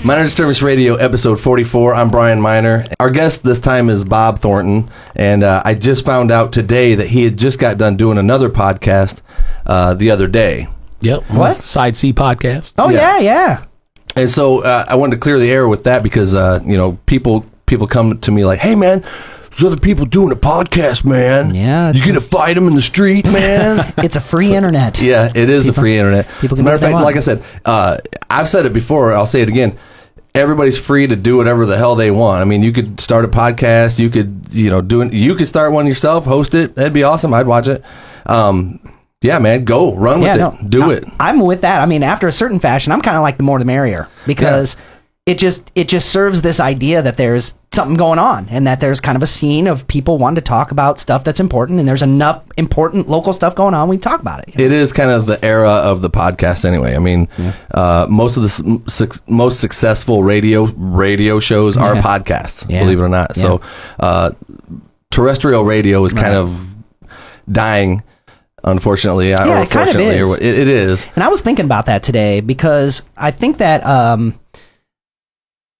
Minor Disturbance Radio, episode 44. I'm Brian Miner. Our guest this time is Bob Thornton, and I just found out today that he had just got done doing another podcast the other day. Yep. What? Side C podcast. Oh, yeah. And so I wanted to clear the air with that because, people come to me like, hey, man, there's other people doing a podcast, man. Yeah. You gonna fight them in the street, man? It's a free internet. Yeah, it is a free internet. People As a can matter of do what they fact, want. like I said, I've said it before, I'll say it again. Everybody's free to do whatever the hell they want. I mean, you could start a podcast, you could, you could start one yourself, host it. That'd be awesome. I'd watch it. Yeah, man, go run with it. Do it. I'm with that. I mean, after a certain fashion, I'm kind of like the more the merrier because it just serves this idea that there's something going on and that there's kind of a scene of people wanting to talk about stuff that's important, and there's enough important local stuff going on. We talk about it. It is kind of the era of the podcast anyway. I mean, most of the most successful radio shows are podcasts, believe it or not. Yeah. So terrestrial radio is kind of dying, unfortunately. Yeah, it kind of is. It is. And I was thinking about that today because I think that,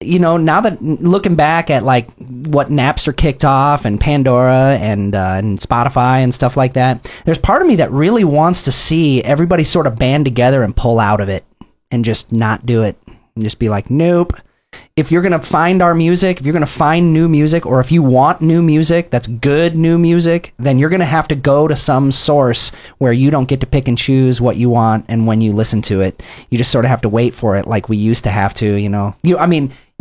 now that looking back at like what Napster kicked off and Pandora and Spotify and stuff like that, there's part of me that really wants to see everybody sort of band together and pull out of it and just not do it and just be like, nope. If you're going to find our music, if you're going to find new music, or if you want new music that's good new music, then you're going to have to go to some source where you don't get to pick and choose what you want, and when you listen to it, you just sort of have to wait for it like we used to have to,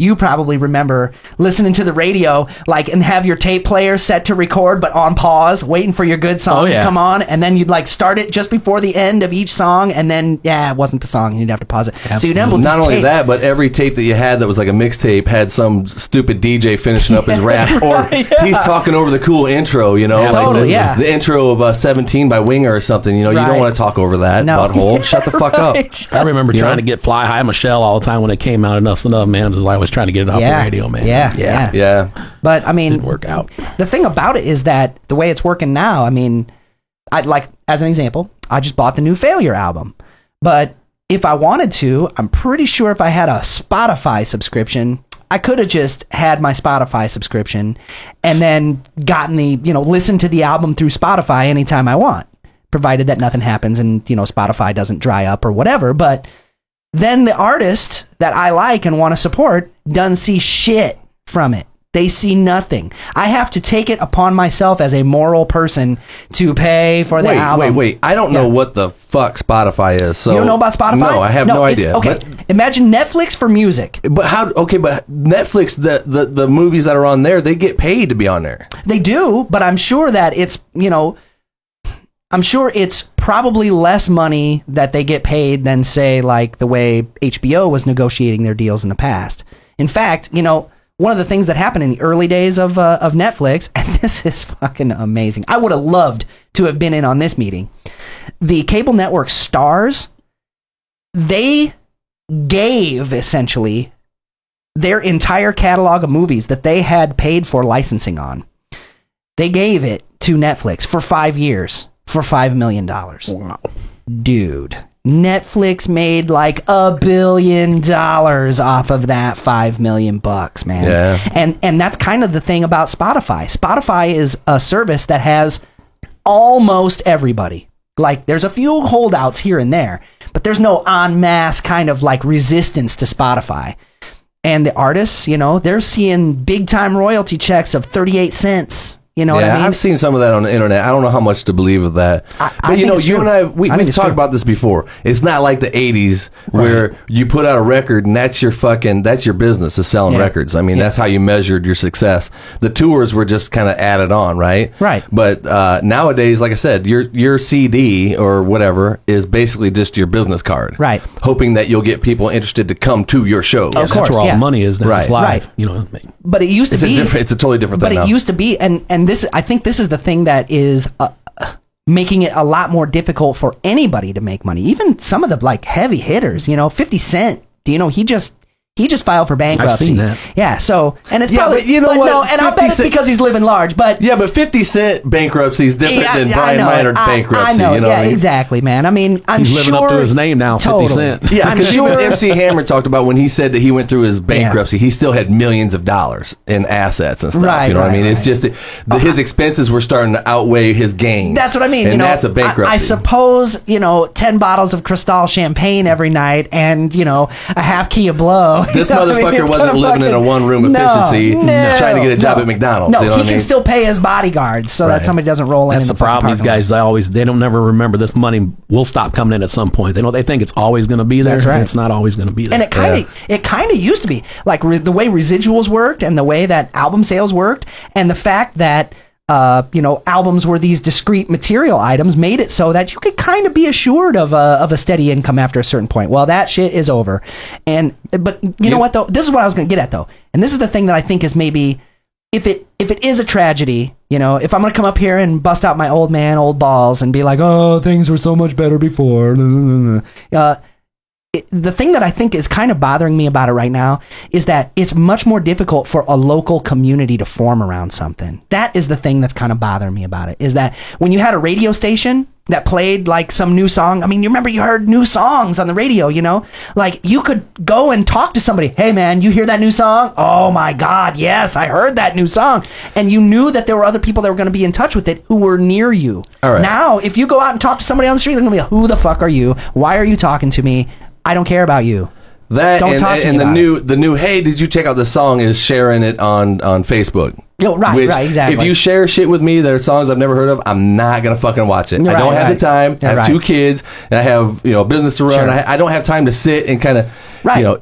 You probably remember listening to the radio, and have your tape player set to record, but on pause, waiting for your good song to come on, and then you'd start it just before the end of each song, and then it wasn't the song, and you'd have to pause it. Absolutely. So you'd end up with Not these only tapes. that, but every tape that you had that was like a mixtape had some stupid DJ finishing up his rap, or he's talking over the cool intro, Totally, the intro of 17 by Winger or something. You don't want to talk over that, butthole. Shut the fuck up. I remember trying to get Fly High Michelle all the time when it came out. Enough's enough, man. I was trying to get it off the radio, man. Yeah. But I mean, didn't work out. The thing about it is that the way it's working now, I mean, as an example, I just bought the new Failure album. But if I wanted to, I'm pretty sure if I had a Spotify subscription, I could have just had my Spotify subscription and then gotten listen to the album through Spotify anytime I want, provided that nothing happens and, Spotify doesn't dry up or whatever. But then the artist that I like and want to support doesn't see shit from it. They see nothing. I have to take it upon myself as a moral person to pay for the album. Wait. I don't know what the fuck Spotify is. So you don't know about Spotify? No, I have no idea. Okay, imagine Netflix for music. But how? Okay, but Netflix, the movies that are on there, they get paid to be on there. They do, but I'm sure that it's I'm sure it's probably less money that they get paid than, say, like the way HBO was negotiating their deals in the past. In fact, one of the things that happened in the early days of Netflix, and this is fucking amazing. I would have loved to have been in on this meeting. The cable network Stars, they gave essentially their entire catalog of movies that they had paid for licensing on. They gave it to Netflix for 5 years for $5 million. Wow. Dude. Netflix made like $1 billion off of that $5 million bucks, man. Yeah. And that's kind of the thing about Spotify. Spotify is a service that has almost everybody. Like, there's a few holdouts here and there, but there's no en masse kind of like resistance to Spotify. And the artists, they're seeing big time royalty checks of 38 cents. You know what I mean? I've seen some of that on the internet. I don't know how much to believe of that. But you and I, we've talked about this before. It's not like the 80s where you put out a record and that's your business is selling records. I mean, that's how you measured your success. The tours were just kind of added on, right? Right. But nowadays, like I said, your CD or whatever is basically just your business card. Right. Hoping that you'll get people interested to come to your show. Of course, that's where all the money is now. Right. It's live. Right. But it used to be it's a totally different thing. But it used to be, and this, I think this is the thing that is making it a lot more difficult for anybody to make money. Even some of the like heavy hitters, 50 Cent, he He just filed for bankruptcy. I've seen that. Yeah, so, and it's Yeah, probably, but you know what? No, and I'll 50 bet it's Cent- because he's living large, but. Yeah, but 50 Cent bankruptcy is different than I Brian know Minor it. bankruptcy. I know, you know yeah, what I mean? exactly, man. I mean, I'm He's sure. living up to his name now, 50 Cent. Yeah, I'm because sure. even MC Hammer talked about when he said that he went through his bankruptcy, he still had millions of dollars in assets and stuff. Right, you know what I right, mean? It's right. just his expenses were starting to outweigh his gains. That's what I mean. And you know, that's a bankruptcy. I suppose, 10 bottles of Cristal champagne every night and, a half key of blow. This You know what I mean? motherfucker It's wasn't gonna living in a one-room efficiency trying to get a job at McDonald's. No, you know he what I can mean? still pay his bodyguards so Right. that somebody doesn't roll in. That's in the problem. These parking lot. guys, they don't never remember this money will stop coming in at some point. They think it's always going to be there. That's right. And it's not always going to be there. And it kind of used to be like the way residuals worked and the way that album sales worked, and the fact that albums were these discrete material items made it so that you could kind of be assured of a steady income after a certain point. Well, that shit is over. But you know what though? This is what I was going to get at though, and this is the thing that I think is maybe if it is a tragedy, if I'm going to come up here and bust out my old balls and be like, oh, things were so much better before. The thing that I think is kind of bothering me about it right now is that it's much more difficult for a local community to form around something. That is the thing that's kind of bothering me about it, is that when you had a radio station that played like some new song, I mean, you remember you heard new songs on the radio, like you could go and talk to somebody. Hey man, you hear that new song? Oh my God, yes, I heard that new song. And you knew that there were other people that were going to be in touch with it who were near you. All right. Now, if you go out and talk to somebody on the street, they're going to be like, who the fuck are you? Why are you talking to me? I don't care about you. That Don't talk to me about the new hey, did you check out this song is sharing it on Facebook. Right, exactly. If you share shit with me that are songs I've never heard of, I'm not gonna fucking watch it. I don't have the time. I have 2 kids and I have a business to run. Sure. I don't have time to sit and kind of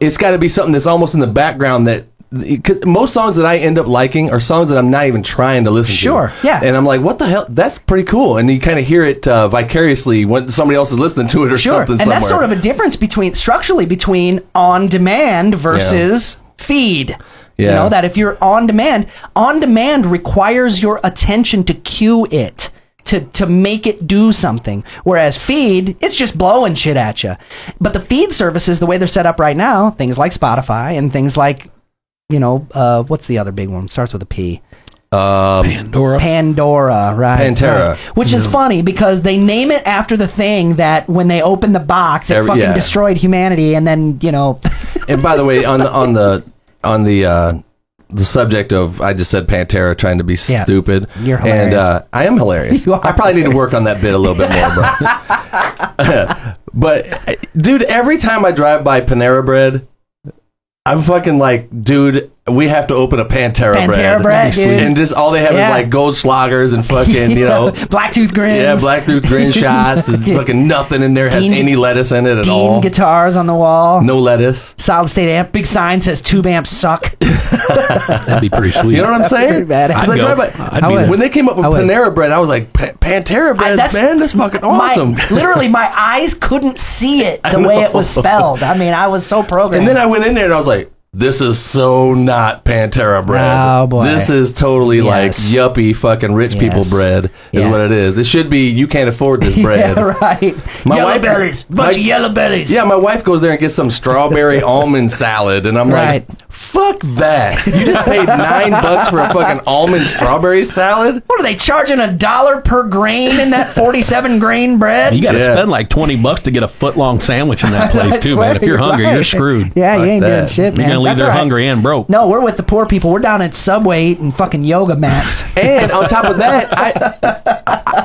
it's got to be something that's almost in the background that. Because most songs that I end up liking are songs that I'm not even trying to listen to. Sure, yeah. And I'm like, what the hell? That's pretty cool. And you kind of hear it vicariously when somebody else is listening to it or something and somewhere. that's sort of a difference structurally between on demand versus feed. Yeah. That if you're on demand requires your attention to cue it. To make it do something. Whereas feed, it's just blowing shit at you. But the feed services, the way they're set up right now, things like Spotify and things like, what's the other big one? Starts with a P. Pandora, right? Pantera. Right. Which is funny because they name it after the thing that when they opened the box, it fucking destroyed humanity, and then And by the way, on the subject of, I just said Pantera trying to be stupid. You're hilarious. And I am hilarious. I probably need to work on that bit a little bit more, bro. But dude, every time I drive by Panera Bread, I'm fucking like, dude, we have to open a Pantera bread, dude. And just all they have is like Goldschlagers and fucking, Blacktooth grins. Yeah, Blacktooth grin shots and fucking nothing in there has any lettuce in it at all. Guitars on the wall. No lettuce. Solid state amp. Big sign says tube amps suck. That'd be pretty sweet. You know what I'm saying? When they came up with Panera Bread, I was like, Pantera Bread, man, that's fucking awesome. Literally, my eyes couldn't see it the way it was spelled. I mean, I was so programmed. And then I went in there and I was like, this is so not Pantera bread. Oh, boy. This is totally like yuppie fucking rich people bread is what it is. It should be, you can't afford this bread. Yeah, right. Yellow bellies. Bunch of yellow bellies. Yeah, my wife goes there and gets some strawberry almond salad. And I'm like, fuck that. You just paid $9 for a fucking almond strawberry salad? What are they charging $1 per grain in that 47 grain bread? You got to spend like $20 to get a foot-long sandwich in that place too, man. If you're hungry, you're screwed. Yeah, you ain't doing shit, man. You're going to leave there hungry and broke. No, we're with the poor people. We're down at Subway eating fucking yoga mats. And on top of that,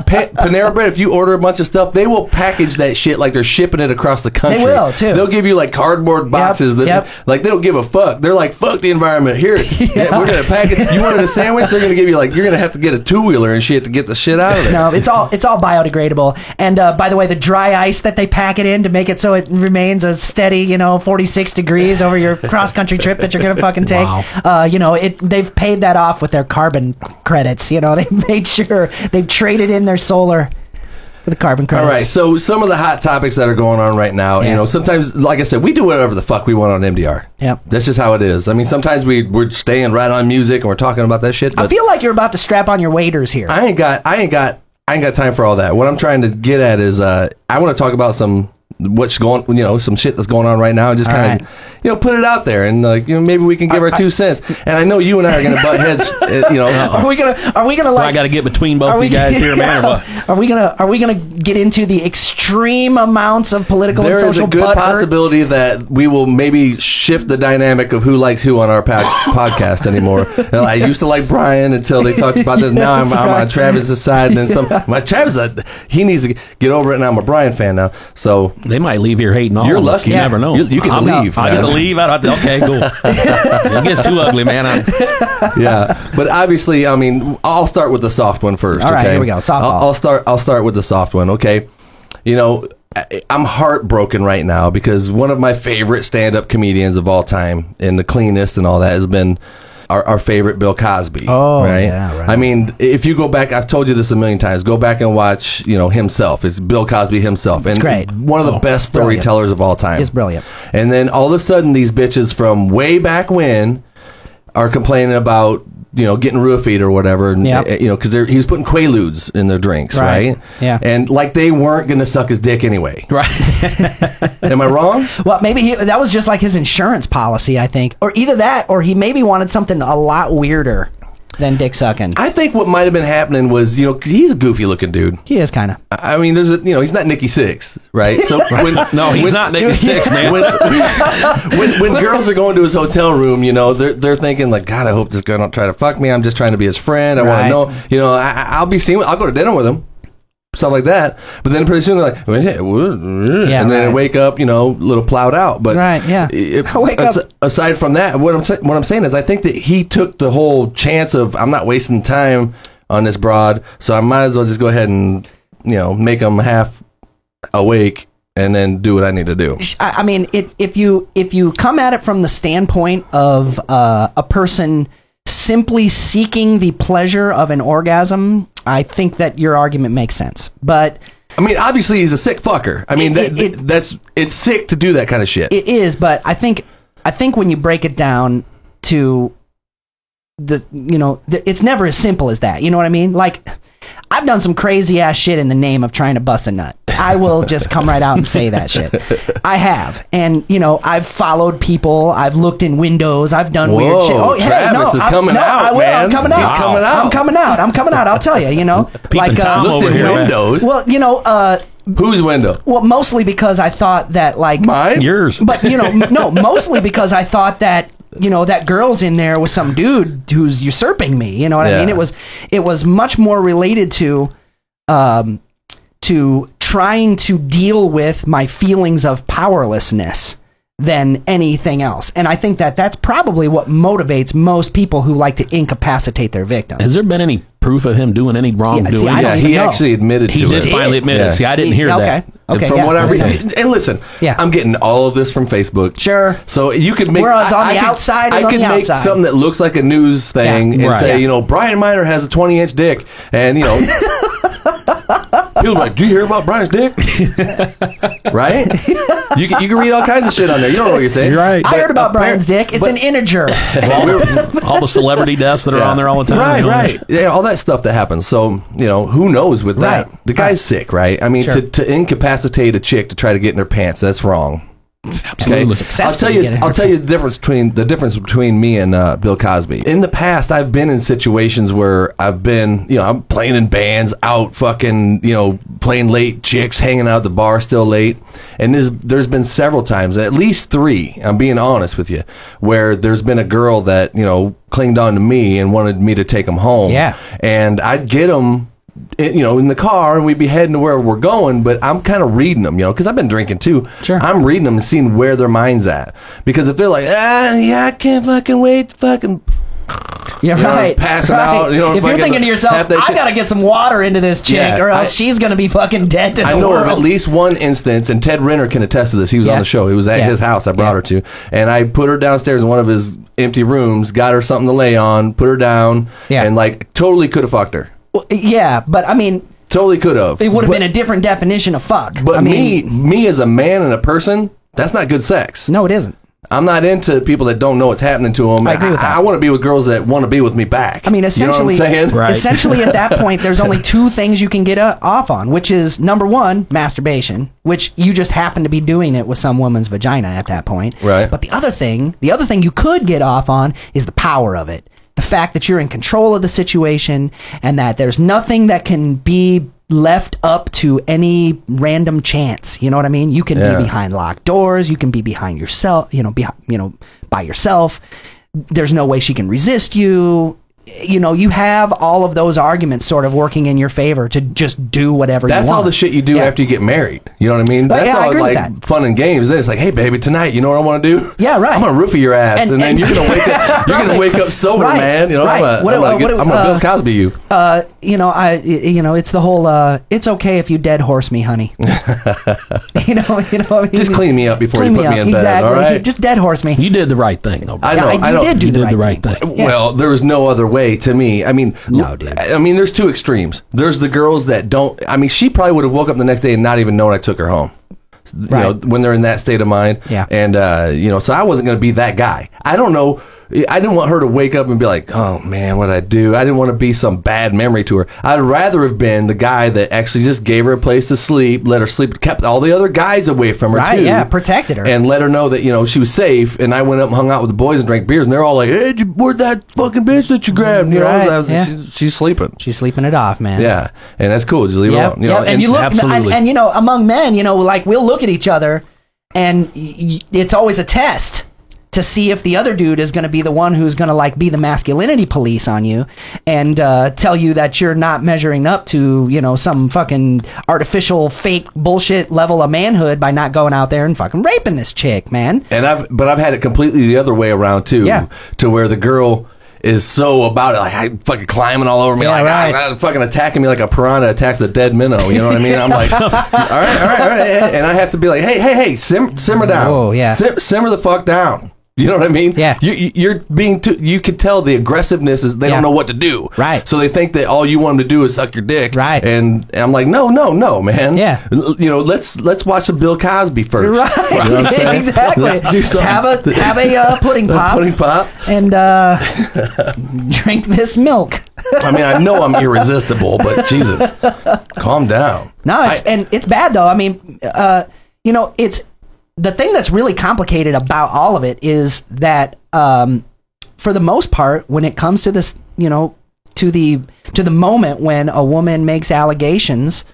Panera Bread, if you order a bunch of stuff, they will package that shit like they're shipping it across the country. They will, too. They'll give you like cardboard boxes that like they don't give a fuck. They're like, fuck the environment. Here, we're gonna pack it. You wanted a sandwich? They're gonna give you like, you're gonna have to get a 2-wheeler and shit to get the shit out of it. No, it's all biodegradable. And by the way, the dry ice that they pack it in to make it so it remains a steady, 46 degrees over your cross country trip that you're gonna fucking take. Wow. They've paid that off with their carbon credits. They've made sure they've traded in their solar for the carbon credits. All right, so some of the hot topics that are going on right now, sometimes, like I said, we do whatever the fuck we want on MDR. Yep. That's just how it is. I mean, sometimes we're staying right on music and we're talking about that shit. But I feel like you're about to strap on your waders here. I ain't got time for all that. What I'm trying to get at is I want to talk about some what's going, some shit that's going on right now, and just kind of, put it out there, and maybe we can give our 2 cents. And I know you and I are going to butt heads. Are we gonna like? I got to get between both of you guys here, man. Or what? Are we gonna get into the extreme amounts of political and social? There is a good possibility that we will maybe shift the dynamic of who likes who on our podcast anymore. I used to like Brian until they talked about this. Now I'm on Travis's side, and then Travis, he needs to get over it, and I'm a Brian fan now. So they might leave here hating all. You're of us. lucky. You never know. You get to leave. I get to leave. I don't have to. Okay, cool. It gets too ugly, man. Yeah, but obviously, I mean, I'll start with the soft one first. All right, okay? here we go. Softball. I'll start with the soft one. Okay, I'm heartbroken right now because one of my favorite stand-up comedians of all time, and the cleanest and all that, has been our favorite Bill Cosby. Oh, right? Yeah, right. I mean, if you go back, I've told you this a million times, go back and watch, himself. It's Bill Cosby himself. It's and great. One of the best storytellers of all time. It's brilliant. And then all of a sudden, these bitches from way back when are complaining about, getting roofied or whatever, and, because he was putting Quaaludes in their drinks, right? Yeah. And like they weren't going to suck his dick anyway. Right. Am I wrong? Well, maybe that was just like his insurance policy, I think. Or either that, or he maybe wanted something a lot weirder than dick sucking. I think what might have been happening was, 'cause he's a goofy looking dude. He is kind of. I mean, he's not Nikki Sixx, right? So he's not Nikki Sixx, man. When girls are going to his hotel room, they're thinking like, God, I hope this guy don't try to fuck me. I'm just trying to be his friend. I want to know, I'll go to dinner with him. Stuff like that, but then pretty soon they're like, and then they wake up, a little plowed out. But aside from that, what I'm saying is, I think that he took the whole chance of I'm not wasting time on this broad, so I might as well just go ahead and make them half awake and then do what I need to do. I mean, if you come at it from the standpoint of a person simply seeking the pleasure of an orgasm, I think that your argument makes sense. But I mean, obviously he's a sick fucker. I mean, it's sick to do that kind of shit. It is, but I think when you break it down to it's never as simple as that. You know what I mean? Like, I've done some crazy ass shit in the name of trying to bust a nut. I will just come right out and say that shit. I have. And, I've followed people. I've looked in windows. I've done weird shit. Oh, Travis is coming out, I will. man. I'm coming out. He's coming out. I'm coming out. I'll tell you, Like, looked in windows. Well, whose window? Well, mostly because I thought that, like... Mine? Yours. But, no, mostly because I thought that, that girl's in there with some dude who's usurping me. You know what I mean? It was much more related to trying to deal with my feelings of powerlessness than anything else. And I think that that's probably what motivates most people who like to incapacitate their victims. Has there been any proof of him doing any wrongdoing? He actually admitted to it. He did finally admit it. See, I didn't hear that. Okay. From what I read, and listen, I'm getting all of this from Facebook. Sure. So you could make. Whereas on the outside, I could make something that looks like a news thing and say, Brian Miner has a 20-inch dick, and People like, do you hear about Brian's dick? Right? You can read all kinds of shit on there. You don't know what you're saying. You're right. I heard about Brian's dick. It's an integer. All the celebrity deaths that are on there all the time. Right. Yeah, all that stuff that happens. So, who knows with that? Right. The guy's sick, right? I mean, to incapacitate a chick to try to get in her pants, that's wrong. Absolutely. Okay. I'll tell you the difference between me and Bill Cosby. In the past, I've been in situations where I've been, I'm playing in bands, out fucking, playing late, chicks hanging out at the bar still late, and there's been several times, at least 3. I'm being honest with you, where there's been a girl that clinged on to me and wanted me to take them home. Yeah, and I'd get them. In the car, and we'd be heading to where we're going, but I'm kind of reading them, because I've been drinking too. Sure. I'm reading them and seeing where their mind's at. Because if they're like, I can't fucking wait to fucking... right. Passing out. If you're thinking to yourself, I gotta get some water into this chick, or else she's gonna be fucking dead to the world. I know of at least one instance, and Ted Renner can attest to this. He was on the show. He was at his house. I brought her to, and I put her downstairs in one of his empty rooms, got her something to lay on, put her down, and totally could have fucked her. Well, yeah, but I mean, totally could have. It would have been a different definition of fuck. But me as a man and a person, that's not good sex. No, it isn't. I'm not into people that don't know what's happening to them. I agree with that. I want to be with girls that want to be with me back. I mean, essentially, you know what I'm saying? Right. Essentially at that point, there's only two things you can get off on, which is number one, masturbation, which you just happen to be doing it with some woman's vagina at that point. Right. But the other thing you could get off on is the power of it. The fact that you're in control of the situation and that there's nothing that can be left up to any random chance. You know what I mean? You can be behind locked doors. You can be behind yourself, by yourself. There's no way she can resist you. You have all of those arguments sort of working in your favor to just do whatever you want. That's all the shit you do after you get married. You know what I mean? That's all I agree with like that. fun and games. Then it's like, hey, baby, tonight, you know what I want to do? Yeah, right. I'm gonna roofie your ass, and then you're gonna wake up. You're gonna wake up sober, Right, man. You know, right. I'm gonna Bill Cosby you. It's the whole. It's okay if you dead horse me, honey. Just clean me up before you put me in bed. Exactly. All right. Just dead horse me. You did the right thing, though. I know. You did do the right thing. Yeah. Well, there was no other way to me. I mean, No, dude. I mean, there's two extremes. There's the girls that don't. I mean, she probably would have woke up the next day and not even known I took her home. Right. You know, when they're in that state of mind. Yeah. And so I wasn't going to be that guy. I don't know. I didn't want her to wake up and be like, oh man, what did I do? I didn't want to be some bad memory to her. I'd rather have been the guy that actually just gave her a place to sleep, let her sleep, kept all the other guys away from her Right, too. yeah, protected her. And let her know that, she was safe. And I went up and hung out with the boys and drank beers, and they're all like, hey, where'd that fucking bitch that you grabbed? Right, yeah. She's sleeping. She's sleeping it off, man. Yeah. And that's cool. Just leave her alone. And you look, absolutely. and among men, like we'll look at each other, and it's always a test to see if the other dude is going to be the one who's going to like be the masculinity police on you and tell you that you're not measuring up to some fucking artificial fake bullshit level of manhood by not going out there and fucking raping this chick, man. And I've had it completely the other way around too. Yeah. To where the girl is so about it, like fucking climbing all over me, fucking attacking me like a piranha attacks a dead minnow. You know what I mean? I'm like, all right, and I have to be like, hey, simmer down. Oh yeah, simmer the fuck down. You know what I mean? Yeah. You're being you can tell the aggressiveness is they don't know what to do. Right. So they think that all you want them to do is suck your dick. Right. And I'm like, no, man. Yeah. Let's watch some Bill Cosby first. Right. You know what I'm saying? Exactly. Let's do something. Have a pudding pop. Pudding pop. And drink this milk. I mean, I know I'm irresistible, but Jesus, calm down. No, it's bad though. I mean, it's the thing that's really complicated about all of it is that, for the most part, when it comes to this, to the moment when a woman makes allegations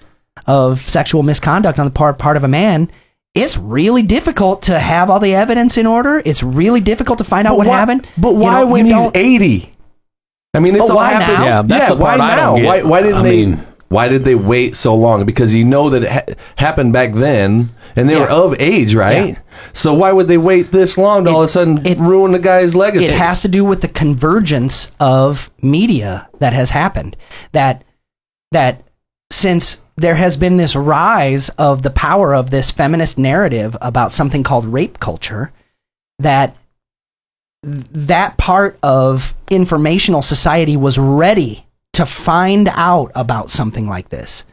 of sexual misconduct on the part of a man, it's really difficult to have all the evidence in order. It's really difficult to find out what happened. But why when he's 80? I mean, it's all why happened. now? Yeah, that's the part why I now? don't get. Why didn't they? Why did they wait so long? Because that it happened back then, and they were of age, right? Yeah. So why would they wait this long to all of a sudden ruin the guy's legacy? It has to do with the convergence of media that has happened. That since there has been this rise of the power of this feminist narrative about something called rape culture, that part of informational society was ready to find out about something like this.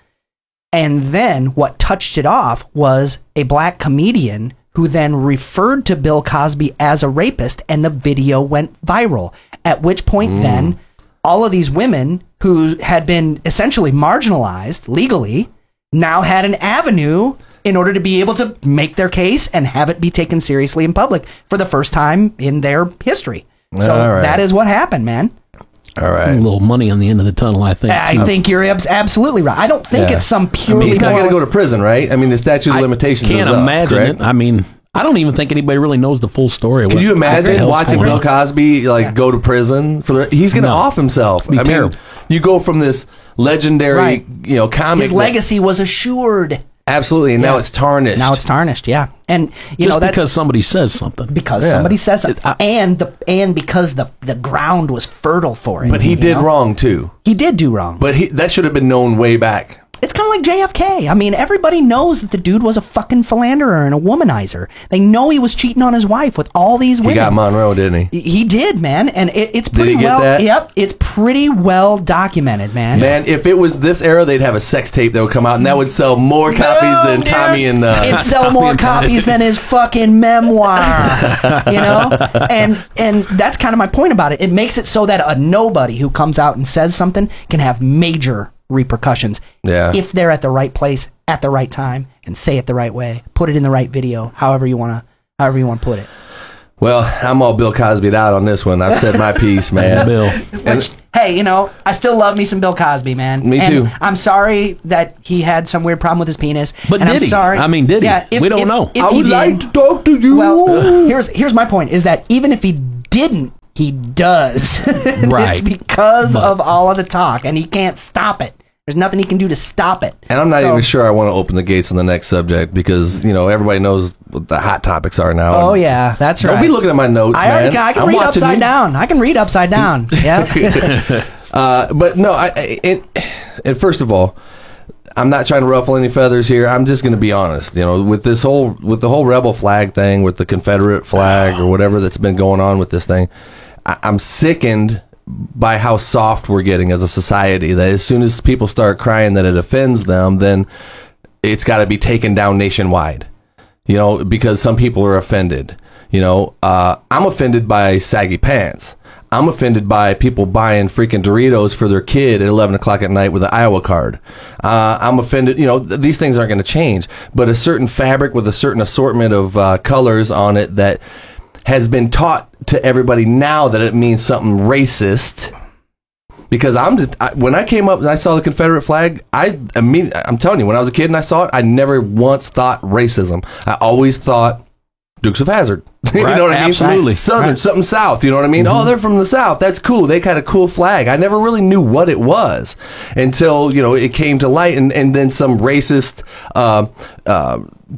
And then what touched it off was a black comedian who then referred to Bill Cosby as a rapist, and the video went viral. At which point then, all of these women who had been essentially marginalized legally now had an avenue in order to be able to make their case and have it be taken seriously in public for the first time in their history. So that is what happened, man. All right. A little money on the end of the tunnel, I think. I think you're absolutely right. I don't think it's some purely... he's not going to go to prison, right? I mean, the statute of limitations can't is up, imagine correct? it. I mean, I don't even think anybody really knows the full story. Can you imagine watching Bill Cosby go to prison for he's going to off himself? I mean, you go from this legendary, comic. His legacy was assured. Absolutely, and now it's tarnished. Now it's tarnished, yeah. And because somebody says something. Because somebody says something. And because the ground was fertile for it. But he did wrong too. He did do wrong. But that should have been known way back. It's kind of like JFK. I mean, everybody knows that the dude was a fucking philanderer and a womanizer. They know he was cheating on his wife with all these women. He got Monroe, didn't he? He did, man, and it's pretty well. That? Yep, it's pretty well documented, man. Man, if it was this era, they'd have a sex tape that would come out, and that would sell more copies than Tommy and. It'd sell more copies than his fucking memoir, you know. And that's kind of my point about it. It makes it so that a nobody who comes out and says something can have major repercussions if they're at the right place at the right time and say it the right way, put it in the right video, however you want to put it. Well, I'm all Bill Cosby'd out on this one. I've said my piece, man. Bill. Which, hey, you know, I still love me some Bill Cosby, man. Me too. I'm sorry that he had some weird problem with his penis. But and did I'm he? sorry. I mean, did he? Yeah, We don't know. If I would like to talk to you. Well, here's my point, is that even if he didn't, he does. Right. It's because of all of the talk, and he can't stop it. There's nothing he can do to stop it. And I'm not even sure I want to open the gates on the next subject because, you know, everybody knows what the hot topics are now. Oh, yeah, that's right. Don't be looking at my notes, man. I can read upside down. I can read upside down. Yeah. But no, and first of all, I'm not trying to ruffle any feathers here. I'm just going to be honest. You know, with the whole rebel flag thing, with the Confederate flag or whatever that's been going on with this thing, I'm sickened by how soft we're getting as a society, that as soon as people start crying that it offends them, then it's got to be taken down nationwide, you know, because some people are offended. You know, I'm offended by saggy pants. I'm offended by people buying freaking Doritos for their kid at 11 o'clock at night with an Iowa card. I'm offended, you know, these things aren't going to change, but a certain fabric with a certain assortment of colors on it that has been taught to everybody now that it means something racist. Because when I came up and I saw the Confederate flag, I'm telling you, when I was a kid and I saw it, I never once thought racism. I always thought Dukes of Hazzard. You know what I mean? Absolutely. Southern, something South. You know what I mean? Mm-hmm. Oh, they're from the South. That's cool. They got a cool flag. I never really knew what it was until, you know, it came to light, and then some racist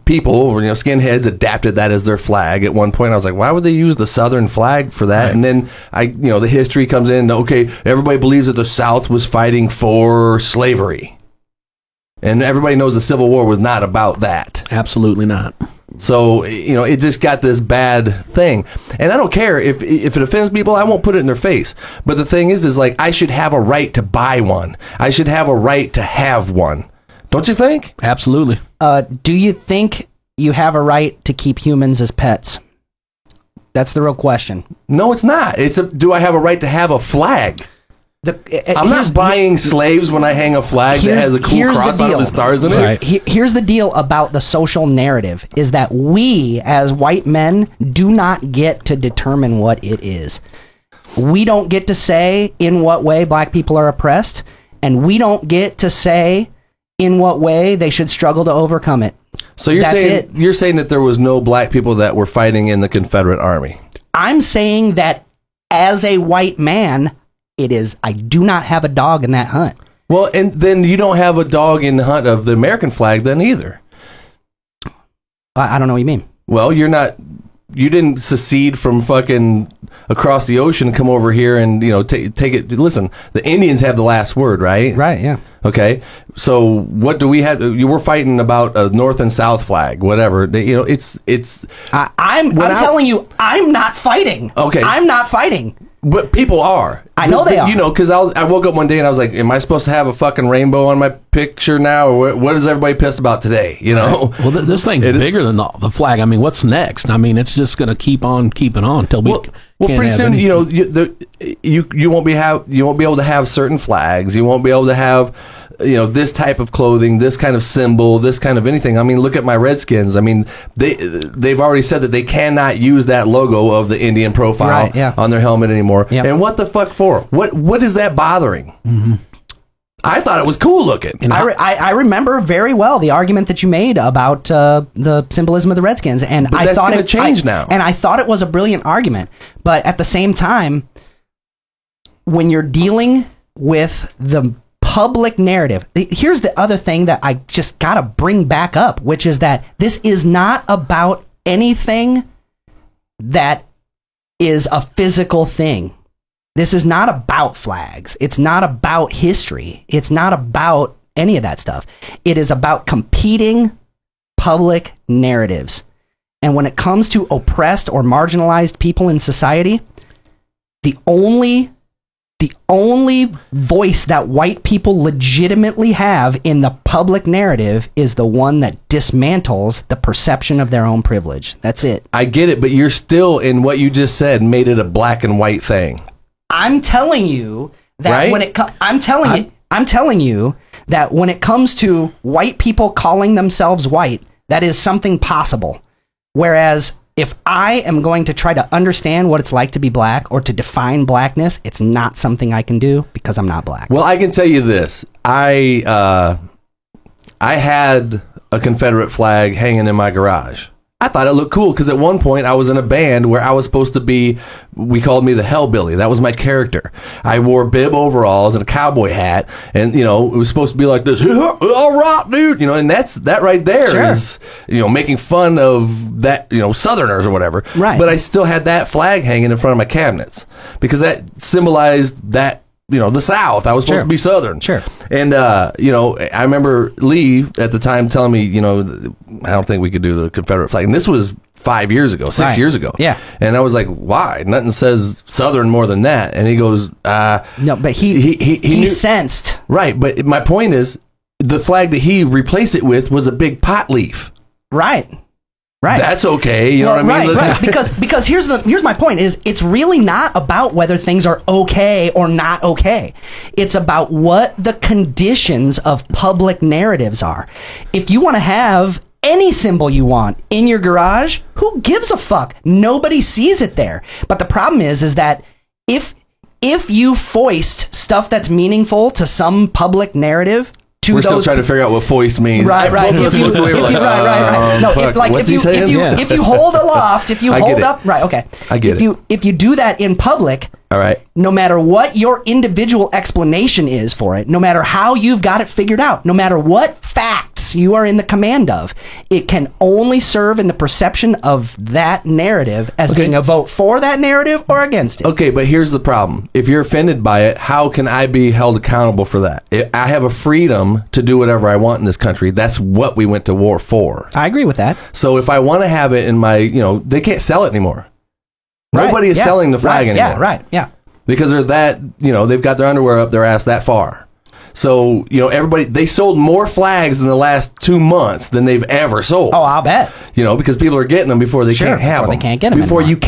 people, or, you know, skinheads adapted that as their flag. At one point, I was like, why would they use the Southern flag for that? Right. And then the history comes in. Okay, everybody believes that the South was fighting for slavery, and everybody knows the Civil War was not about that. Absolutely not. So, you know, it just got this bad thing. And I don't care if it offends people, I won't put it in their face. But the thing is like, I should have a right to buy one. I should have a right to have one. Don't you think? Absolutely. Do you think you have a right to keep humans as pets? That's the real question. No, it's not. Do I have a right to have a flag? I'm not buying slaves when I hang a flag that has a cool cross on it with stars in it. Right. Here's the deal about the social narrative, is that we, as white men, do not get to determine what it is. We don't get to say in what way black people are oppressed, and we don't get to say in what way they should struggle to overcome it. So you're saying that there was no black people that were fighting in the Confederate Army? I'm saying that as a white man, I do not have a dog in that hunt. Well, and then you don't have a dog in the hunt of the American flag then either. I don't know what you mean. Well, you didn't secede from fucking across the ocean and come over here and, you know, take it. Listen, the Indians have the last word, right? Right, yeah. Okay. So what do we have? You were fighting about a North and South flag, whatever. You know, I'm telling you, I'm not fighting. Okay. I'm not fighting. But people are. I know they are. You know, because I woke up one day and I was like, am I supposed to have a fucking rainbow on my picture now? Or what is everybody pissed about today? You know? Well, this thing's bigger than the flag. I mean, what's next? I mean, it's just going to keep on keeping on until we can't pretty soon, anything. you know, you won't be able to have certain flags. You won't be able to have, you know, this type of clothing, this kind of symbol, this kind of anything. I mean, look at my Redskins. I mean, they've already said that they cannot use that logo of the Indian profile on their helmet anymore. Yep. And what the fuck for? What is that bothering? Mm-hmm. I thought it was cool looking. And I remember very well the argument that you made about the symbolism of the Redskins, and I thought it's going to change now. And I thought it was a brilliant argument, but at the same time, when you're dealing with the public narrative, here's the other thing that I just gotta bring back up, which is that this is not about anything that is a physical thing. This is not about flags. It's not about history. It's not about any of that stuff. It is about competing public narratives. And when it comes to oppressed or marginalized people in society, the only voice that white people legitimately have in the public narrative is the one that dismantles the perception of their own privilege. That's it. I get it, but you're still, in what you just said, made it a black and white thing. I'm telling you that right? when it I'm telling you that when it comes to white people calling themselves white, that is something possible. Whereas if I am going to try to understand what it's like to be black or to define blackness, it's not something I can do because I'm not black. Well, I can tell you this. I had a Confederate flag hanging in my garage. I thought it looked cool because at one point I was in a band where I was supposed to be, we called me the Hellbilly. That was my character. I wore bib overalls and a cowboy hat, and it was supposed to be like this, all right, dude, and that right there is, making fun of that, Southerners or whatever. Right. But I still had that flag hanging in front of my cabinets because that symbolized that, the South. I was supposed to be Southern. Sure. And, I remember Lee at the time telling me, I don't think we could do the Confederate flag. And this was 5 years ago, 6 years ago. Yeah. And I was like, why? Nothing says Southern more than that. And he goes, no, but he knew, sensed. Right. But my point is, the flag that he replaced it with was a big pot leaf. Right. Right. That's okay. You know what I mean? Right. Because here's my point is it's really not about whether things are okay or not okay. It's about what the conditions of public narratives are. If you want to have any symbol you want in your garage, who gives a fuck? Nobody sees it there. But the problem is that if you foist stuff that's meaningful to some public narrative, we're still trying to figure out what foist means. Right. No, if you hold aloft, if you hold up, right, okay. I get it. If you do that in public, all right, no matter what your individual explanation is for it, no matter how you've got it figured out, no matter what facts you are in the command of, it can only serve in the perception of that narrative as being a vote for that narrative or against it. Okay, but here's the problem. If you're offended by it, how can I be held accountable for that? I have a freedom to do whatever I want in this country. That's what we went to war for. I agree with that. So if I want to have it in my, they can't sell it anymore. Right. Nobody is selling the flag anymore. Yeah. Because they're that, they've got their underwear up their ass that far. So, they sold more flags in the last 2 months than they've ever sold. Oh, I'll bet. Because people are getting them before they can't have them. They can't get them before anymore.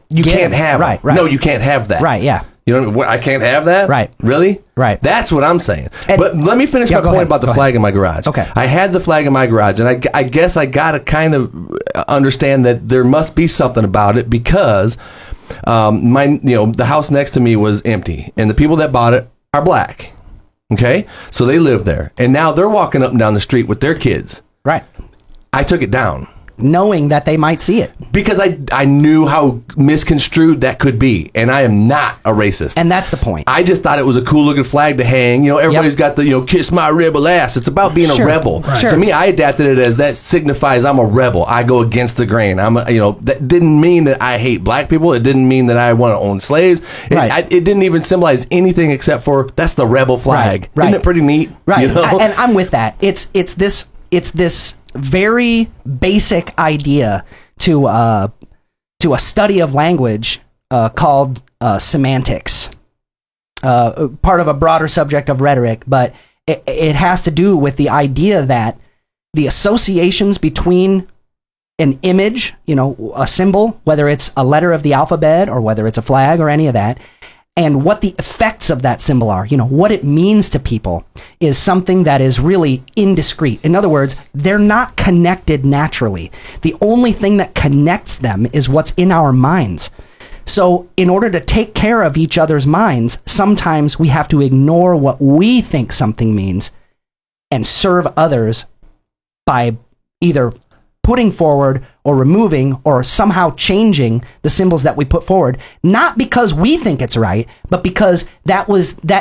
You can't have them. Right. No, you can't have that. Right, yeah. I can't have that? Right. Really? Right. That's what I'm saying. But let me finish my point about the flag in my garage. Okay. I had the flag in my garage, and I guess I got to kind of understand that there must be something about it because the house next to me was empty, and the people that bought it are black. Okay? So they live there, and now they're walking up and down the street with their kids. Right. I took it down. Knowing that they might see it. Because I knew how misconstrued that could be, and I am not a racist. And that's the point. I just thought it was a cool looking flag to hang. Everybody's got the, kiss my rebel ass. It's about being a rebel. Right. To me, I adapted it as that signifies I'm a rebel. I go against the grain. That didn't mean that I hate black people. It didn't mean that I want to own slaves. It didn't even symbolize anything except for that's the rebel flag. Right. Isn't it pretty neat? Right. And I'm with that. It's this very basic idea to a study of language called semantics, part of a broader subject of rhetoric, but it has to do with the idea that the associations between an image, a symbol, whether it's a letter of the alphabet or whether it's a flag or any of that, and what the effects of that symbol are, what it means to people, is something that is really indiscrete. In other words, they're not connected naturally. The only thing that connects them is what's in our minds. So in order to take care of each other's minds, sometimes we have to ignore what we think something means and serve others by either putting forward or removing or somehow changing the symbols that we put forward, not because we think it's right, but because that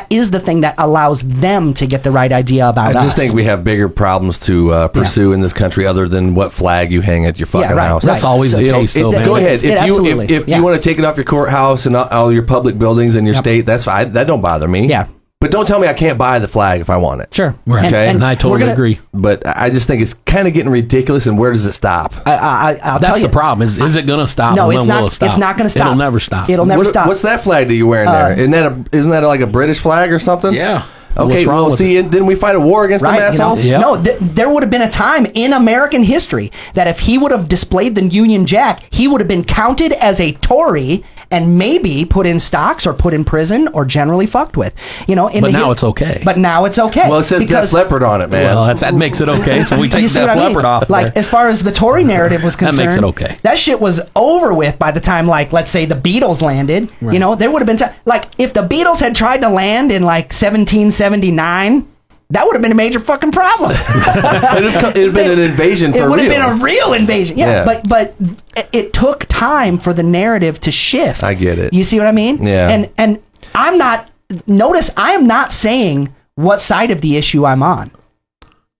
is the thing that allows them to get the right idea about us. I just think we have bigger problems to pursue in this country other than what flag you hang at your fucking house. That's always the case, though, man. Go ahead. If you want to take it off your courthouse and all your public buildings in your state, that's fine. That don't bother me. Yeah. But don't tell me I can't buy the flag if I want it. Sure. Right. Okay. And I totally agree. But I just think it's kind of getting ridiculous. And where does it stop? I'll tell That's you. the problem. Is it going to stop? No, When it's will not. it stop? It's not going to stop. It'll never stop. It'll never stop. What's that flag that you're wearing there? Isn't that like a British flag or something? Yeah. Okay, What's wrong well, with see, didn't we fight a war against them assholes? Yeah. No, there would have been a time in American history that if he would have displayed the Union Jack, he would have been counted as a Tory and maybe put in stocks or put in prison or generally fucked with. But now it's okay. But now it's okay. Well, it says Def Leppard on it, man. Well, that makes it okay. So we take You see Def what I mean? Leppard off. Like, there. as far as the Tory narrative was That concerned, makes it okay. That shit was over with by the time, like, let's say the Beatles landed. Right. There would have been like, if the Beatles had tried to land in like 1779, that would have been a major fucking problem. It'd have been an invasion for real. It would have been a real invasion. Yeah. Yeah. But it took time for the narrative to shift. I get it. You see what I mean? Yeah. And I'm not, notice I am not saying what side of the issue I'm on.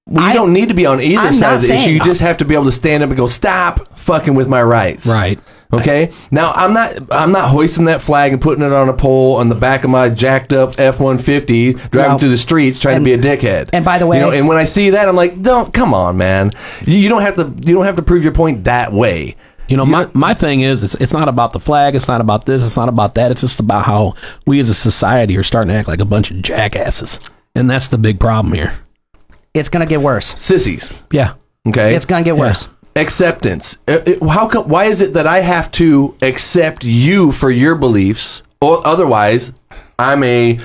Well, you don't need to be on either I'm side not of the saying- issue. You just have to be able to stand up and go, stop fucking with my rights. Right. Okay. Now I'm not hoisting that flag and putting it on a pole on the back of my jacked up F-150 driving No. through the streets trying to be a dickhead. And by the way, and when I see that, I'm like, come on, man. You don't have to prove your point that way. My thing is, it's not about the flag. It's not about this. It's not about that. It's just about how we as a society are starting to act like a bunch of jackasses. And that's the big problem here. it's going to get worse. Sissies. Yeah. Okay. It's going to get worse. Acceptance. Why is it that I have to accept you for your beliefs, or otherwise I'm a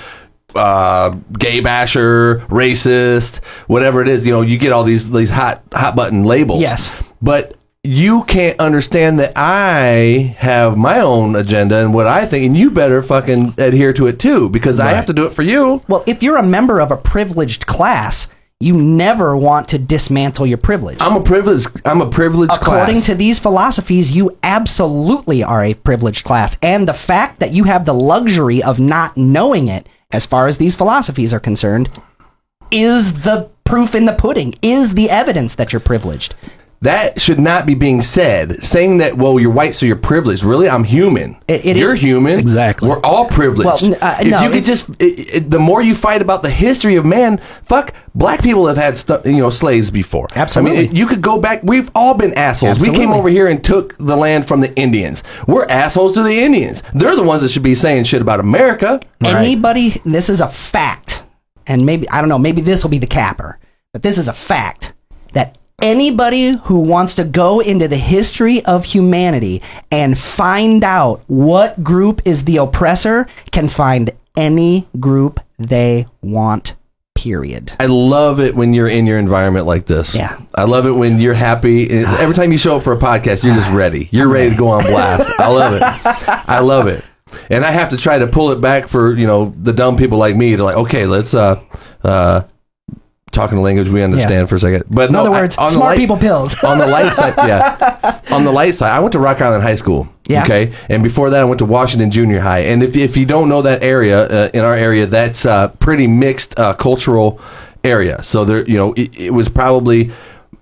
gay basher, racist, whatever it is? You get all these hot button labels. Yes. But you can't understand that I have my own agenda and what I think, and you better fucking adhere to it too, because I have to do it for you. Well, if you're a member of a privileged class, you never want to dismantle your privilege. I'm a privileged class. According to these philosophies, you absolutely are a privileged class. And the fact that you have the luxury of not knowing it, as far as these philosophies are concerned, is the proof in the pudding, is the evidence that you're privileged. That should not be being said. Saying that, well, you're white, so you're privileged. Really, I'm human. You're human. Exactly. We're all privileged. Well, if you could just, the more you fight about the history of man, fuck, black people have had slaves before. Absolutely. I mean, you could go back. We've all been assholes. Absolutely. We came over here and took the land from the Indians. We're assholes to the Indians. They're the ones that should be saying shit about America. Anybody, this is a fact, and maybe, I don't know, maybe this will be the capper, but this is a fact, that anybody who wants to go into the history of humanity and find out what group is the oppressor can find any group they want, period. I love it when you're in your environment like this. Yeah. I love it when you're happy. Every time you show up for a podcast, you're just ready. You're ready to go on blast. I love it. I love it. And I have to try to pull it back for, the dumb people like me to okay, let's talking a language we understand for a second. But in other words, smart people pills. On the light side, yeah. On the light side, I went to Rock Island High School. Yeah. Okay. And before that, I went to Washington Junior High. And if you don't know that area, in our area, that's a pretty mixed cultural area. So there, it was probably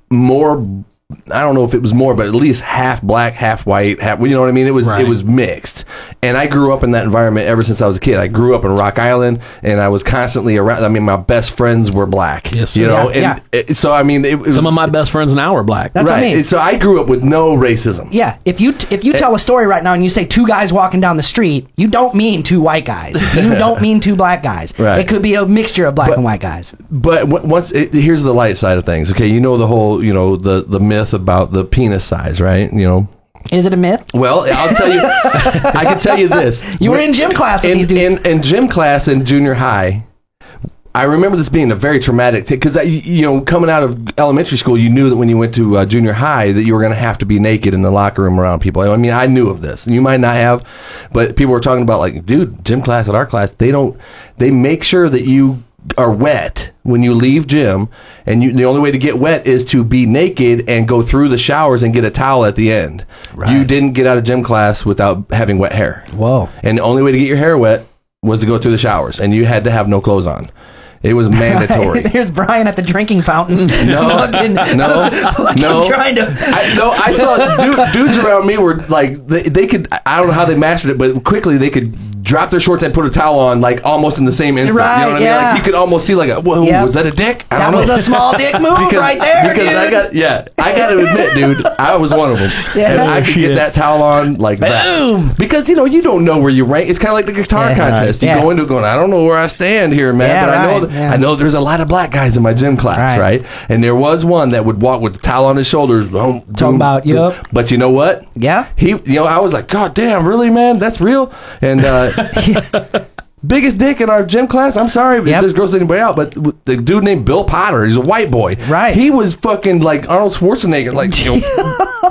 more. I don't know if it was more, but at least half black, half white, half, you know what I mean? It was mixed. And I grew up in that environment ever since I was a kid. I grew up in Rock Island, and I was constantly around. I mean, my best friends were black. Yes, you know? So, I mean, it was, some of my best friends now are black. That's what I mean. So I grew up with no racism. Yeah, if you tell a story right now and you say two guys walking down the street, you don't mean two white guys. You don't mean two black guys. Right. It could be a mixture of black and white guys. But here's the light side of things. Okay, the whole, the myth about the penis size, right? Is it a myth? Well, I'll tell you. I can tell you this. You were in gym class with these dudes. In gym class in junior high, I remember this being a very traumatic because coming out of elementary school, you knew that when you went to junior high that you were going to have to be naked in the locker room around people. I mean, I knew of this, and you might not have, but people were talking about dude, gym class at our class, they make sure that you are wet when you leave gym, and the only way to get wet is to be naked and go through the showers and get a towel at the end. Right. You didn't get out of gym class without having wet hair. Whoa. And the only way to get your hair wet was to go through the showers, and you had to have no clothes on. It was mandatory. There's Brian at the drinking fountain. No. Trying to. I saw dudes around me were they could. I don't know how they mastered it, but quickly they could drop their shorts and put a towel on, like almost in the same instant. Right, you know what I mean? Like you could almost see like, whoa, was that a dick? I don't know. That was a small dick move right there, because dude. I got to admit, dude, I was one of them. Yeah. And I could get that towel on like that. Because, you don't know where you rank. It's kind of like the guitar contest. You go into it going, I don't know where I stand here, man. But I know there's a lot of black guys in my gym class, right? And there was one that would walk with the towel on his shoulders. Talking about, But you know what? Yeah. I was like, God damn, really, man? That's real? And biggest dick in our gym class. I'm sorry if this grossed anybody out, but the dude named Bill Potter, he's a white boy. Right. He was fucking like Arnold Schwarzenegger, like,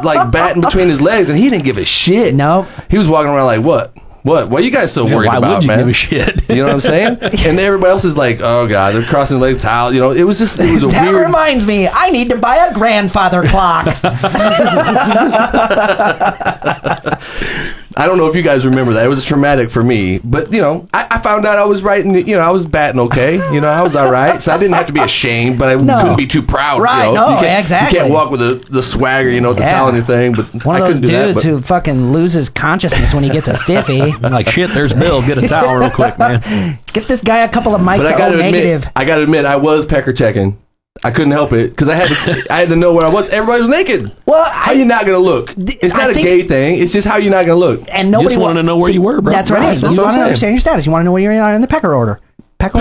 like batting between his legs, and he didn't give a shit. Nope. He was walking around like, what? What are you guys so worried about, man? Why would you give a shit? You know what I'm saying? And everybody else is like, oh, God, they're crossing their legs, towel. It was a that weird... That reminds me, I need to buy a grandfather clock. I don't know if you guys remember that. It was traumatic for me. But, I found out I was right. And, I was batting okay. I was all right. So I didn't have to be ashamed, but I couldn't be too proud. Right, exactly. You can't walk with the swagger, the talent and thing. But one of those dudes who fucking loses consciousness when he gets a stiffy. I'm like, shit, there's Bill. Get a towel real quick, man. Get this guy a couple of mics at O negative. I got to admit, I was pecker checking. I couldn't help it because I had to know where I was. Everybody was naked. Well, how you not going to look? It's not a gay thing. It's just how you're not going to look. And nobody just wanted to know where you were, bro. That's right. You want to understand your status. You want to know where you are in the pecker order. Pecker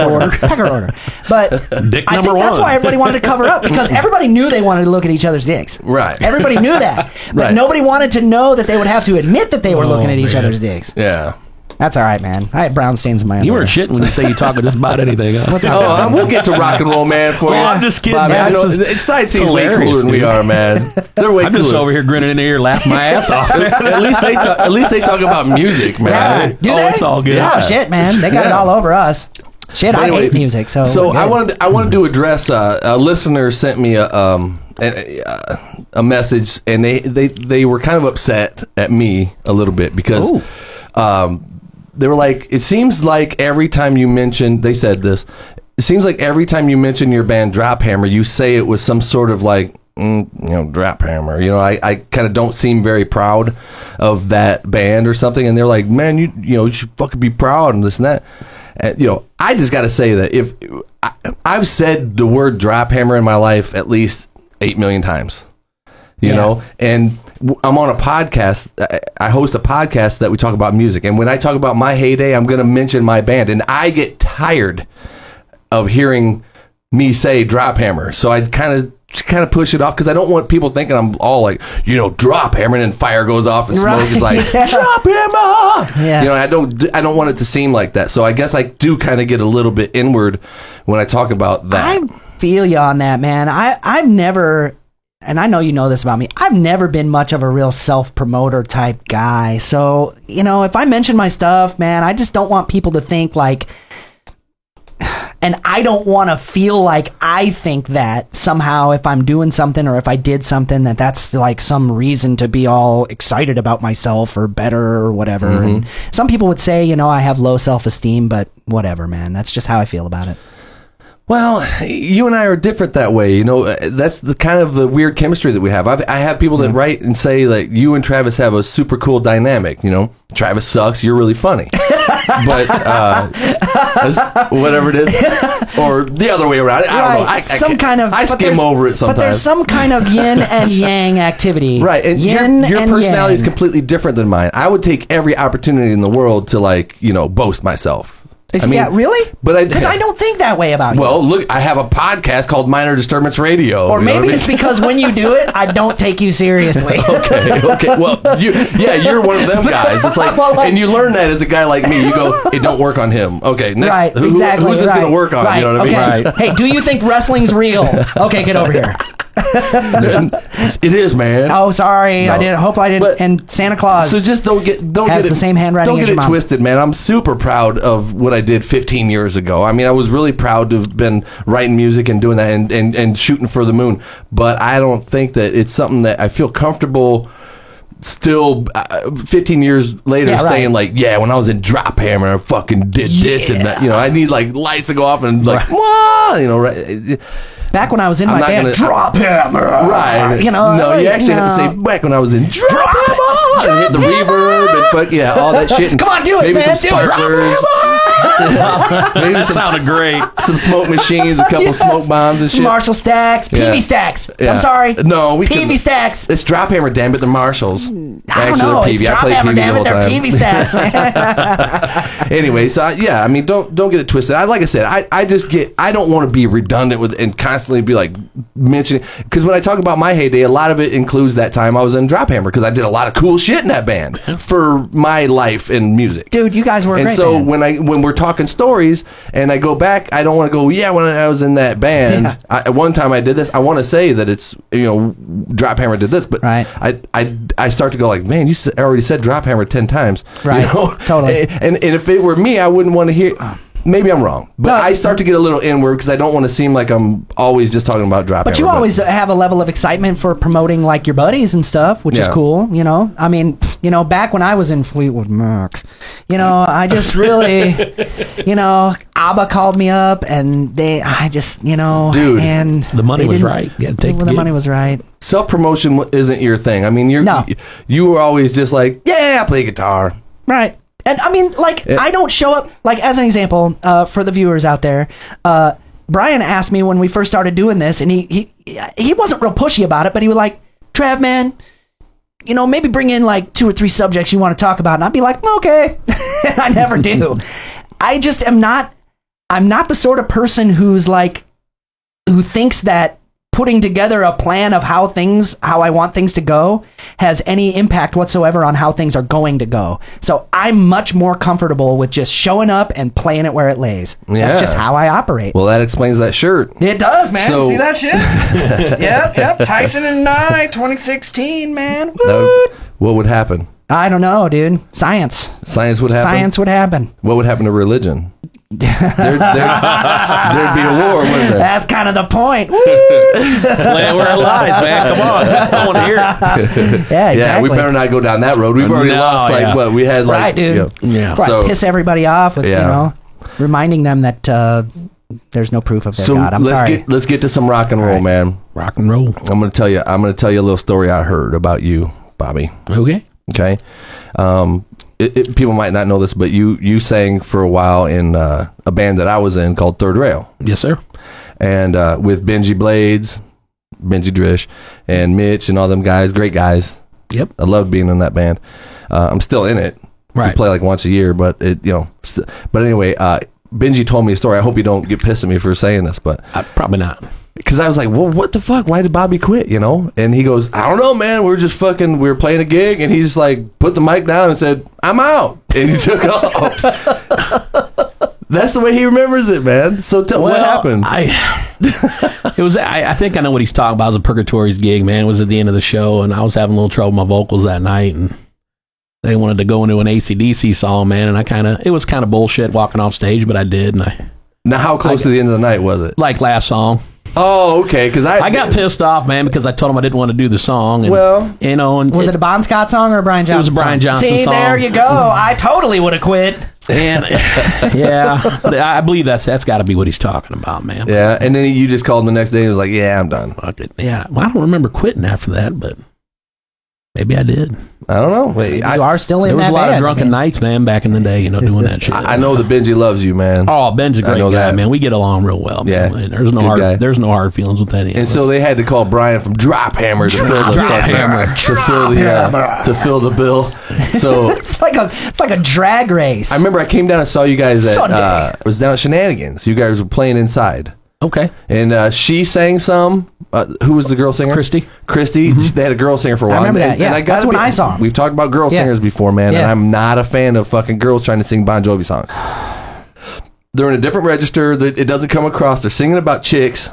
order. But dick I think that's why everybody wanted to cover up, because everybody knew they wanted to look at each other's dicks. Right. Everybody knew that. But nobody wanted to know that they would have to admit that they were looking at each other's dicks. Yeah. That's all right, man. I had brown stains in my You weren't shitting when you say you talk just about anything. We'll get to rock and roll, man, for you. I'm just kidding. Bobby, I know Side C's way cooler than we are, man. They're way cooler. I'm just over here grinning in the ear, laughing my ass off. At least they talk about music, man. Yeah. Do they? It's all good. Yeah, shit, man. They got it all over us. Shit, I hate music. So I wanted to address a listener sent me a message, and they were kind of upset at me a little bit because they were like, it seems like every time you mention, they said this, it seems like every time you mention your band Drop Hammer, you say it was some sort of like, Drop Hammer. I kind of don't seem very proud of that band or something. And they're like, man, you should fucking be proud and this and that. And, I just got to say that if I've said the word Drop Hammer in my life at least 8 million times, you know, and I'm on a podcast. I host a podcast that we talk about music. And when I talk about my heyday, I'm going to mention my band. And I get tired of hearing me say Drop Hammer. So I kind of push it off because I don't want people thinking I'm all like, Drop Hammer, and then fire goes off and smoke is like, Drop Hammer. Yeah. I don't want it to seem like that. So I guess I do kind of get a little bit inward when I talk about that. I feel you on that, man. I've never... And I know you know this about me. I've never been much of a real self-promoter type guy. So, if I mention my stuff, man, I just don't want people to think like... And I don't want to feel like I think that somehow if I'm doing something or if I did something that's like some reason to be all excited about myself or better or whatever. Mm-hmm. And some people would say, I have low self-esteem, but whatever, man. That's just how I feel about it. Well, you and I are different that way. That's the kind of the weird chemistry that we have. I have people that write and say like you and Travis have a super cool dynamic. Travis sucks. You're really funny, but whatever it is, or the other way around. I don't know. I skim over it sometimes. But there's some kind of yin and yang activity, right? And your personality is completely different than mine. I would take every opportunity in the world to boast myself. Really? But because I don't think that way about you. Well, look, I have a podcast called Minor Disturbance Radio. Or maybe it's because when you do it, I don't take you seriously. Okay. Well, you're one of them guys. It's like, and you learn that as a guy like me. You go, it don't work on him. Okay, next, right? Exactly. Who's this going to work on? Right. You know what I mean? Right. Hey, do you think wrestling's real? Okay, get over here. It is, man. Oh, sorry. No. I didn't. And Santa Claus. So just don't get the same handwriting. Don't get it twisted, man. I'm super proud of what I did 15 years ago. I mean, I was really proud to have been writing music and doing that and shooting for the moon. But I don't think that it's something that I feel comfortable still 15 years later saying like, when I was in Drop Hammer, I fucking did this and that. I need like lights to go off and like, right. Back when I was in my band, Drop Hammer. Right. No, you actually have to say back when I was in Drop Hammer. on, and hit the reverb and fuck yeah, all that shit. And come on, do it, maybe man. some sparklers. Maybe That sounded great. Some smoke machines, a couple smoke bombs and shit. Marshall stacks, PV stacks. Yeah. I'm sorry. No, we PV can, stacks. It's drop hammer, damn it, they're Marshalls. I don't Actually, know. they're It's PV. I drop play hammer, PV the damn whole it. They're time. PV stacks, man. Anyway, so yeah, I mean, don't get it twisted. Like I said, I don't want to be redundant with and constantly be like mentioning, because when I talk about my heyday, a lot of it includes that time I was in Drop Hammer, because I did a lot of cool shit in that band for my life in music. Dude, you guys were a and great so band. when we're talking stories and I go back, I don't want to go, yeah, when I was in that band, Yeah. one time I did this. I want to say that it's, Drop Hammer did this, but right. I start to go like, man, you already said Drop Hammer 10 times, right? Totally. And if it were me, I wouldn't want to hear. Maybe I'm wrong, but I start to get a little inward because I don't want to seem like I'm always just talking about Drop Hammer. But you always have a level of excitement for promoting like your buddies and stuff, which is cool. I mean, back when I was in Fleetwood Mac, I just really, ABBA called me up and dude, and the money was right. You had to take the money was right. Self-promotion isn't your thing. I mean, you were always just like, yeah, I play guitar. Right. And I mean, I don't show up, as an example, for the viewers out there, Brian asked me when we first started doing this, and he wasn't real pushy about it, but he was like, Trav, man, maybe bring in 2 or 3 subjects you want to talk about. And I'd be like, okay. I never do. I just I'm not the sort of person who thinks that putting together a plan of how I want things to go has any impact whatsoever on how things are going to go. So I'm much more comfortable with just showing up and playing it where it lays. Yeah. That's just how I operate. Well, that explains that shirt. It does, man. So, see that shit? Yep. Tyson and I, 2016, man. What would happen? I don't know, dude. Science would happen. Science would happen. What would happen to religion? There'd be a war, wouldn't there? That's kind of the point. Land where it lies, man. Come on. I want to hear it. Yeah, exactly. Yeah, we better not go down that road. We've already lost, what we had, right, dude. Yeah. So, piss everybody off with, reminding them that there's no proof of their God. I'm sorry. Let's get to some rock and roll, man. Rock and roll. I'm going to tell you a little story I heard about you, Bobby. Okay. People might not know this, but you sang for a while in a band that I was in called Third Rail. Yes, sir. And with Benji Blades, Benji Drish, and Mitch and all them guys, great guys. Yep. I loved being in that band. I'm still in it. Right. We play once a year, but but anyway, Benji told me a story. I hope you don't get pissed at me for saying this, but probably not. Because I was like, well, what the fuck? Why did Bobby quit, And he goes, I don't know, man. We were playing a gig, and he's like, put the mic down and said, I'm out. And he took off. That's the way he remembers it, man. So what happened? I think I know what he's talking about. It was a Purgatory's gig, man. It was at the end of the show, and I was having a little trouble with my vocals that night, and they wanted to go into an AC/DC song, man, and it was kind of bullshit walking off stage, but I did. And now, how close to the end of the night was it? Like last song. Oh, okay. Because I got pissed off, man, because I told him I didn't want to do the song. And, and was it a Bon Scott song or a Brian Johnson? It was a Brian Johnson song. See, there you go. I totally would have quit. And I believe that's got to be what he's talking about, man. Yeah, and then you just called him the next day and was like, "Yeah, I'm done." Fuck it. Yeah, well, I don't remember quitting after that, but maybe I did. I don't know. You are still in that band. There was a lot of drunken nights, man, back in the day, doing that shit. I know that Benji loves you, man. Oh, Benji's a great guy, man. We get along real well, man. Yeah. There's no hard feelings with any of us. And so they had to call Brian from Drop Hammer to fill the bill. So it's like a drag race. I remember I came down and saw you guys at it was down at Shenanigans. You guys were playing inside. Okay. And she sang some. Who was the girl singer? Christy. Mm-hmm. They had a girl singer for a while. I remember that. Yeah, and that's when I saw them. We've talked about girl singers before, man, and I'm not a fan of fucking girls trying to sing Bon Jovi songs. They're in a different register. It doesn't come across. They're singing about chicks.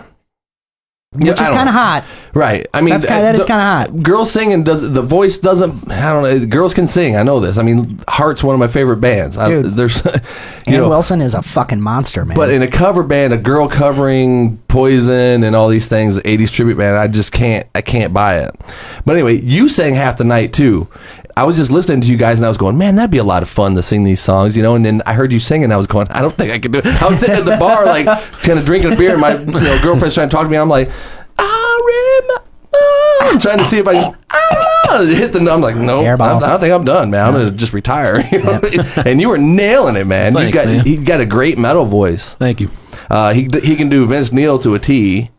Which is kind of hot. Right. I mean, that is kind of hot. Girls singing, the voice doesn't, I don't know, girls can sing. I know this. I mean, Heart's one of my favorite bands. Dude, Ann Wilson is a fucking monster, man. But in a cover band, a girl covering Poison and all these things, the 80s tribute band, I can't buy it. But anyway, you sang half the night too. I was just listening to you guys and I was going, man, that'd be a lot of fun to sing these songs, and then I heard you sing and I was going, I don't think I can do it. I was sitting at the bar, kind of drinking a beer, and my girlfriend's trying to talk to me. I'm like, I I'm trying to see if I hit the. I'm like, no, I think I'm done, man. I'm gonna just retire. You know? And you were nailing it, man. Thanks, He got a great metal voice. Thank you. He can do Vince Neil to a T.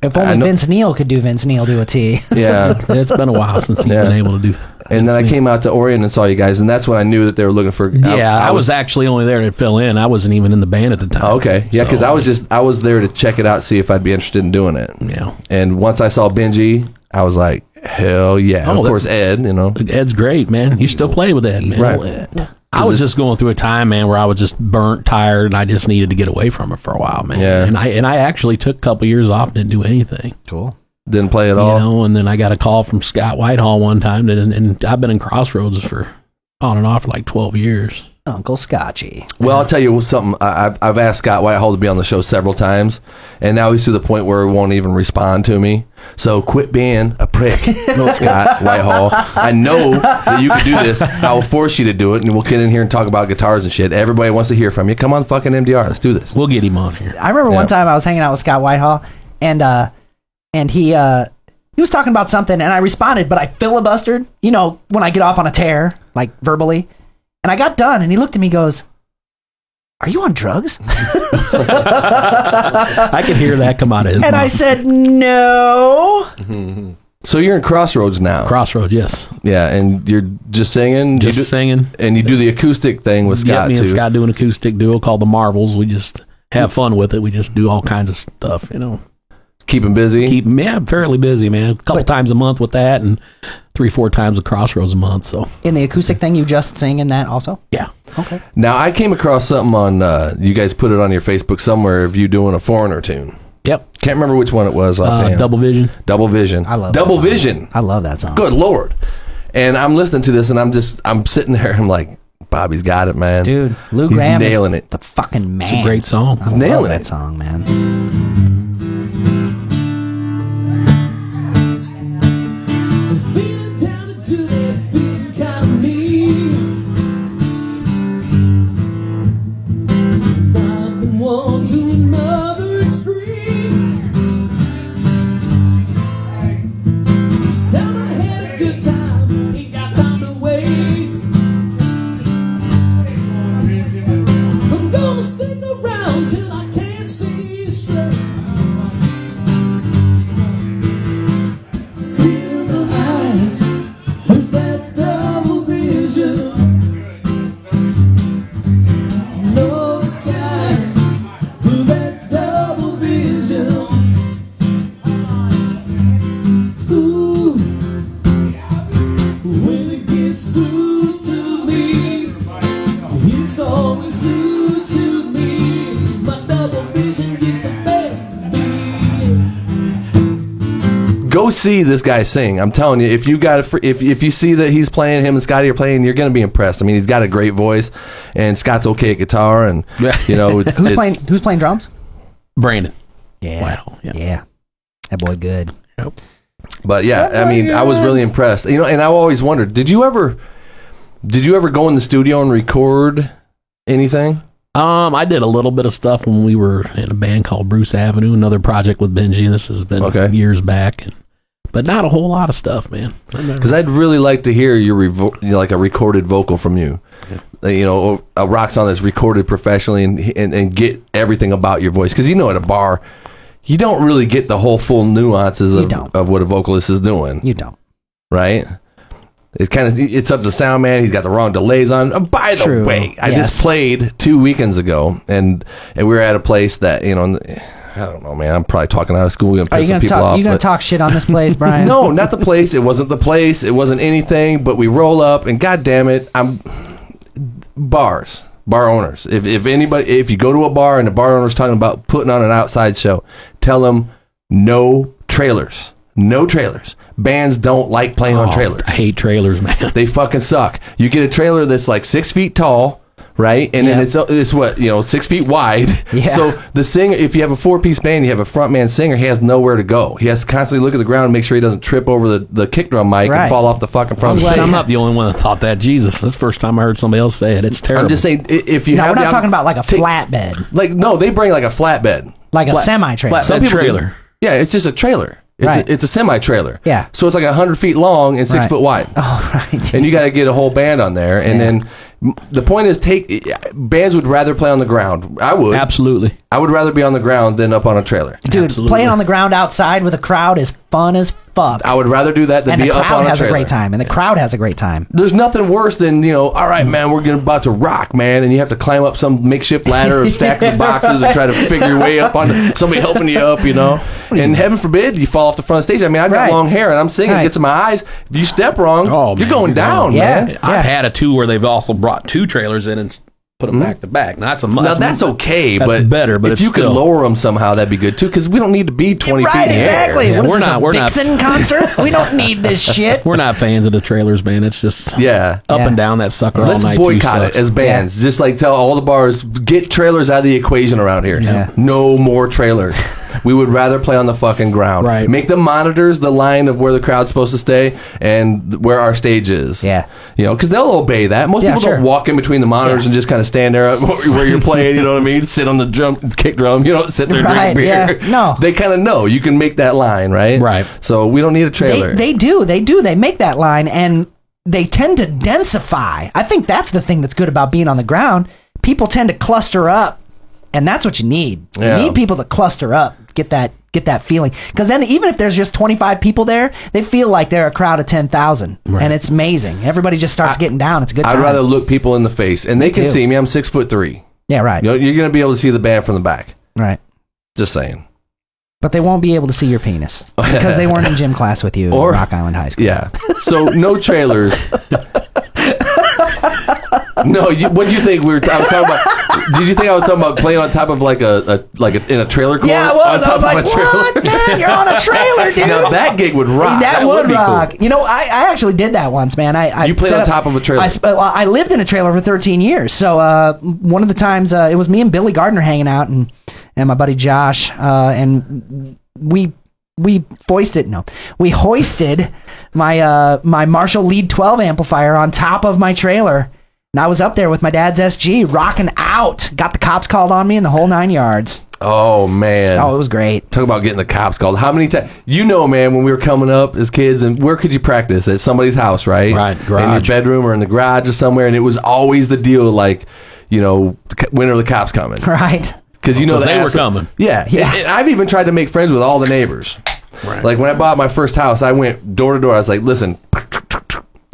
If only Vince Neil could do Vince Neil to a T. Yeah. It's been a while since he's been able to do. And then I came out to Orion and saw you guys, and that's when I knew that they were looking for. I was actually only there to fill in. I wasn't even in the band at the time. Oh, okay, yeah, because I was there to check it out, see if I'd be interested in doing it. Yeah. And once I saw Benji, I was like, hell yeah! And of course, Ed. You know, Ed's great, man. You still play with Ed, man. Right. I was just going through a time, man, where I was just burnt, tired, and I just needed to get away from it for a while, man. Yeah. And I actually took a couple years off, didn't do anything. Cool. Didn't play at all. You know, and then I got a call from Scott Whitehall one time, and I've been in Crossroads for on and off for like 12 years. Uncle Scotchy. Well, I'll tell you something. I've asked Scott Whitehall to be on the show several times, and now he's to the point where he won't even respond to me. So quit being a prick, Scott Whitehall. I know that you can do this. I will force you to do it, and we'll get in here and talk about guitars and shit. Everybody wants to hear from you. Come on, fucking MDR. Let's do this. We'll get him on here. I remember one time I was hanging out with Scott Whitehall, and he was talking about something, and I responded, but I filibustered, you know, when I get off on a tear, like verbally. And I got done, and he looked at me and goes, "Are you on drugs?" I could hear that come out of his mouth. I said, "No." So you're in Crossroads now. Crossroads, yes. Yeah, and you're just singing? Singing. And you do the acoustic thing with Scott, me too. and Scott do an acoustic duo called The Marvels. We just have fun with it. We just do all kinds of stuff, you know. Keep him busy? Fairly busy, man. A couple times a month with that, and 3-4 times at Crossroads a month. So in the acoustic thing, you just sing in that also? Yeah. Okay. Now, I came across something on, you guys put it on your Facebook somewhere of you doing a Foreigner tune. Yep. Can't remember which one it was. Double Vision. Double Vision. I love Double that song. Vision. I love that song. Good Lord. And I'm listening to this, and I'm sitting there, I'm like, Bobby's got it, man. Dude, Lou He's Gramm nailing is it. the fucking man. It's a great song. I love that song, man. Go see this guy sing. I'm telling you, if you see that he's playing, him and Scotty are playing, you're going to be impressed. I mean, he's got a great voice, and Scott's okay at guitar, and you know, who's playing drums? Brandon. Yeah. Wow. Yeah. That boy good. Yep. But yeah, I mean, I was really impressed. You know, and I always wondered, did you ever go in the studio and record anything? I did a little bit of stuff when we were in a band called Bruce Avenue, another project with Benji. This has been years back, but not a whole lot of stuff, man. Because I'd really like to hear like a recorded vocal from you. Yeah. You know, a rock song that's recorded professionally and get everything about your voice. Because you know, at a bar, you don't really get the whole full nuances of what a vocalist is doing. You don't, right? It's up to the sound man. He's got the wrong delays on. By the way, I just played 2 weekends ago, and we were at a place that, you know, I don't know, man. I'm probably talking out of school. I'm pissing people off. You gonna talk shit on this place, Brian? No, not the place. It wasn't the place. It wasn't anything. But we roll up, and God damn it, bar owners. If you go to a bar and the bar owner's talking about putting on an outside show, tell them no trailers. No trailers. Bands don't like playing on trailers. I hate trailers, man. They fucking suck. You get a trailer that's like 6 feet tall, right? And then it's what, 6 feet wide. Yeah. So the singer, if you have a 4-piece band, you have a front man singer, he has nowhere to go. He has to constantly look at the ground and make sure he doesn't trip over the kick drum mic and fall off the fucking front of the stage. I'm not the only one that thought that. Jesus, that's the first time I heard somebody else say it. It's terrible. I'm just saying, if you we're not talking about like a flatbed. Like, no, they bring like a flatbed. Like a semi-trailer. Flatbed trailer. Yeah, it's just a trailer. It's a semi-trailer. Yeah. So it's like 100 feet long and 6 foot wide. Oh, right. And you got to get a whole band on there. And then the point is, bands would rather play on the ground. I would. Absolutely. I would rather be on the ground than up on a trailer. Dude, Absolutely. playing on the ground outside with a crowd is fun as fuck. I would rather do that than and be the up on a crowd has trailer. a great time. And the crowd has a great time. There's nothing worse than, all right, man, we're about to rock, man, and you have to climb up some makeshift ladder of stacks of boxes and try to figure your way up on somebody helping you up, And heaven forbid you fall off the front of the stage. I mean, I've got long hair and I'm singing, it gets in my eyes. If you step wrong, you're going down, man. I've had a two where they've also brought two trailers in and put them back to back. Now that's okay, that's but better. But if you could lower them somehow, that'd be good too. Because we don't need to be 20 feet in the exactly. air. What is this, a Vixen concert? We don't need this shit. We're not fans of the trailers, man. It's just up and down that sucker Let's all night. boycott it as bands. Just like tell all the bars, get trailers out of the equation around here. Yeah. No more trailers. We would rather play on the fucking ground. Right. Make the monitors the line of where the crowd's supposed to stay and where our stage is. Yeah. Because they'll obey that. Most people don't walk in between the monitors and just kind of stand there where you're playing, you know what I mean? Sit on the kick drum, sit there and drink beer. Yeah. No. They kind of know. You can make that line, right? Right. So we don't need a trailer. They do. They make that line, and they tend to densify. I think that's the thing that's good about being on the ground. People tend to cluster up. And that's what you need. You need people to cluster up, get that feeling. Because then even if there's just 25 people there, they feel like they're a crowd of 10,000. Right. And it's amazing. Everybody just starts getting down. It's a good time. I'd rather look people in the face. And they can see me. I'm 6'3". Yeah, right. You're going to be able to see the band from the back. Right. Just saying. But they won't be able to see your penis. Because they weren't in gym class with you at Rock Island High School. Yeah. So no trailers. No, what did you think I was talking about? Did you think I was talking about playing on top of like in a trailer court? Yeah, I was like, what? Man, you're on a trailer, dude. Now that gig would rock. That would rock. Cool. I actually did that once, man. You played on top of a trailer. I lived in a trailer for 13 years. So one of the times it was me and Billy Gardner hanging out and my buddy Josh, and we hoisted my Marshall Lead 12 amplifier on top of my trailer. And I was up there with my dad's SG, rocking out. Got the cops called on me and the whole 9 yards. Oh, man. Oh, it was great. Talk about getting the cops called. How many times? Man, when we were coming up as kids, and where could you practice? At somebody's house, right? Right, garage. In your bedroom or in the garage or somewhere. And it was always the deal, like, when are the cops coming? Right. Because they were coming. Yeah. And I've even tried to make friends with all the neighbors. Right. Like, when I bought my first house, I went door to door. I was like, listen, hi,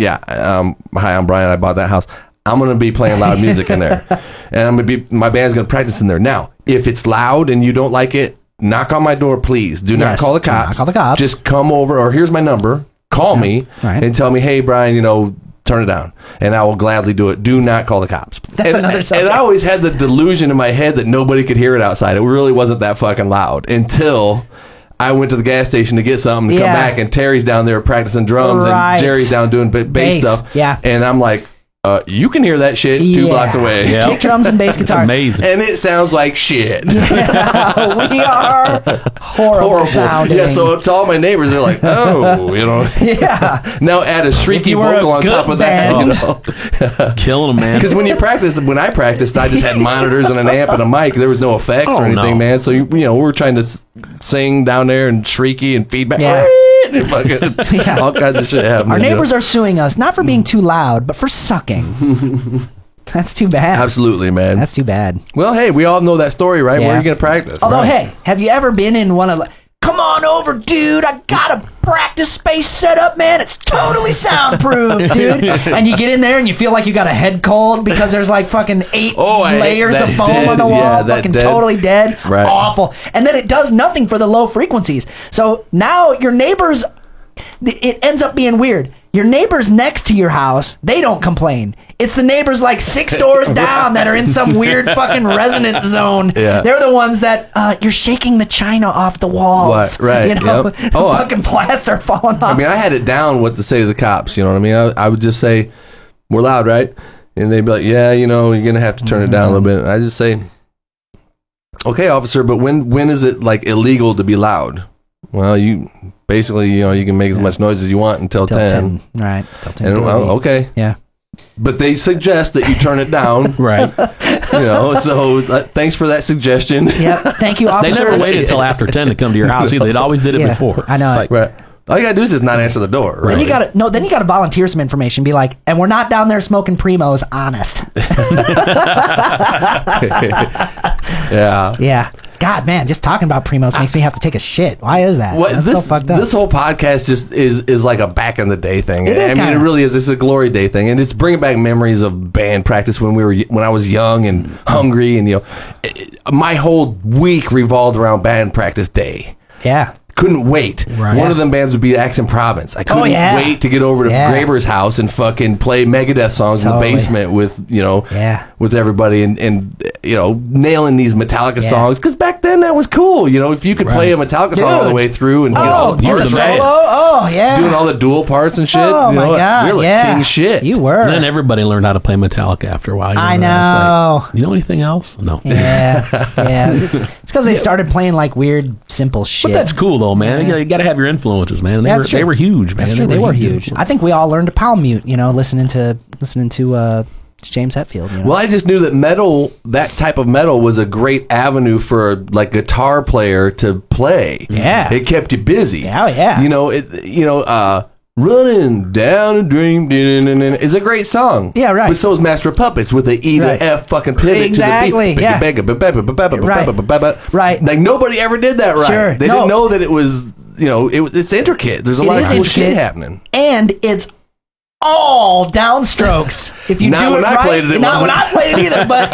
I'm Brian. I bought that house. I'm going to be playing loud music in there. And my band's going to practice in there. Now, if it's loud and you don't like it, knock on my door, please. Do not call the cops. Not call the cops. Just come over, or here's my number. Call me and tell me, hey, Brian, turn it down. And I will gladly do it. Do not call the cops. That's another subject. And I always had the delusion in my head that nobody could hear it outside. It really wasn't that fucking loud until I went to the gas station to get something to come back, and Terry's down there practicing drums, and Jerry's down doing bass stuff. Yeah. And I'm like, you can hear that shit 2 blocks away. Yep. Kick drums and bass guitars. Amazing. And it sounds like shit. Yeah, we are horrible sounding. Yeah, so to all my neighbors, they're like, oh, Yeah. Now add a shrieky vocal on top of that. Killing them, man. Because when I practiced, I just had monitors and an amp and a mic. There was no effects or anything, man. So, we were trying to sing down there and shrieky and feedback. Yeah. All kinds of shit happening. Our neighbors are suing us, not for being too loud, but for sucking. That's too bad. Absolutely, man. That's too bad. Well, hey, we all know that story, right? Yeah. Where are you going to practice? Although, hey, have you ever been in one of come on over, dude, I got a practice space set up, man. It's totally soundproof, dude. And you get in there and you feel like you got a head cold because there's like fucking 8 layers of foam on the wall, fucking totally dead. Right. Awful. And then it does nothing for the low frequencies. So now your neighbors, it ends up being weird. Your neighbors next to your house, they don't complain. It's the neighbors like 6 doors down that are in some weird fucking resonance zone. Yeah. They're the ones that you're shaking the china off the walls. What? Right. Fucking plaster falling off. I mean, I had it down what to say to the cops. You know what I mean? I would just say, we're loud, right? And they'd be like, yeah, you're going to have to turn it down a little bit. I just say, okay, officer, but when is it like illegal to be loud? Well, you basically, you can make as much noise as you want until 10. Right. Till 10. And, okay. Yeah. but they suggest that you turn it down. Right. So thanks for that suggestion. Yep. Thank you, officers. They never waited until after 10 to come to your house either. They'd always did it before. I know. It's like, Right. All you gotta do is just not answer the door. Right? Then you gotta volunteer some information. Be like, and we're not down there smoking Primos, honest. Yeah. Yeah. God, man, just talking about Primos makes me have to take a shit. Why is that? What, That's so fucked up. This whole podcast just is like a back in the day thing. It is it really is. It's a glory day thing, and it's bringing back memories of band practice when I was young and hungry, and my whole week revolved around band practice day. Yeah. Couldn't wait. Right. One of them bands would be Accent Province. I couldn't wait to get over to Graber's house and fucking play Megadeth songs in the basement with with everybody and nailing these Metallica songs, because back then that was cool. If you could play a Metallica song all the way through and you're the solo. Oh yeah, doing all the dual parts and shit. Oh my god, you're like king shit. You were. And then everybody learned how to play Metallica after a while. I know. It's like, you know anything else? No. Yeah. It's because they started playing like weird, simple shit. But that's cool though, man. You got to have your influences, man. They were huge, man. That's true. They were huge. I think we all learned to palm mute, listening to James Hetfield. Well, I just knew that metal, that type of metal, was a great avenue for like guitar player to play. Yeah, it kept you busy. Oh yeah. Running Down a Dream is a great song. Yeah, right. But so is Master of Puppets with the E to F fucking pivot exactly, to the beat. Right. Like nobody ever did that right. Sure. They didn't know that it was, it's intricate. There's a lot of cool shit happening. And it's all downstrokes. If you not do when it I right, played it, not when I played it either. But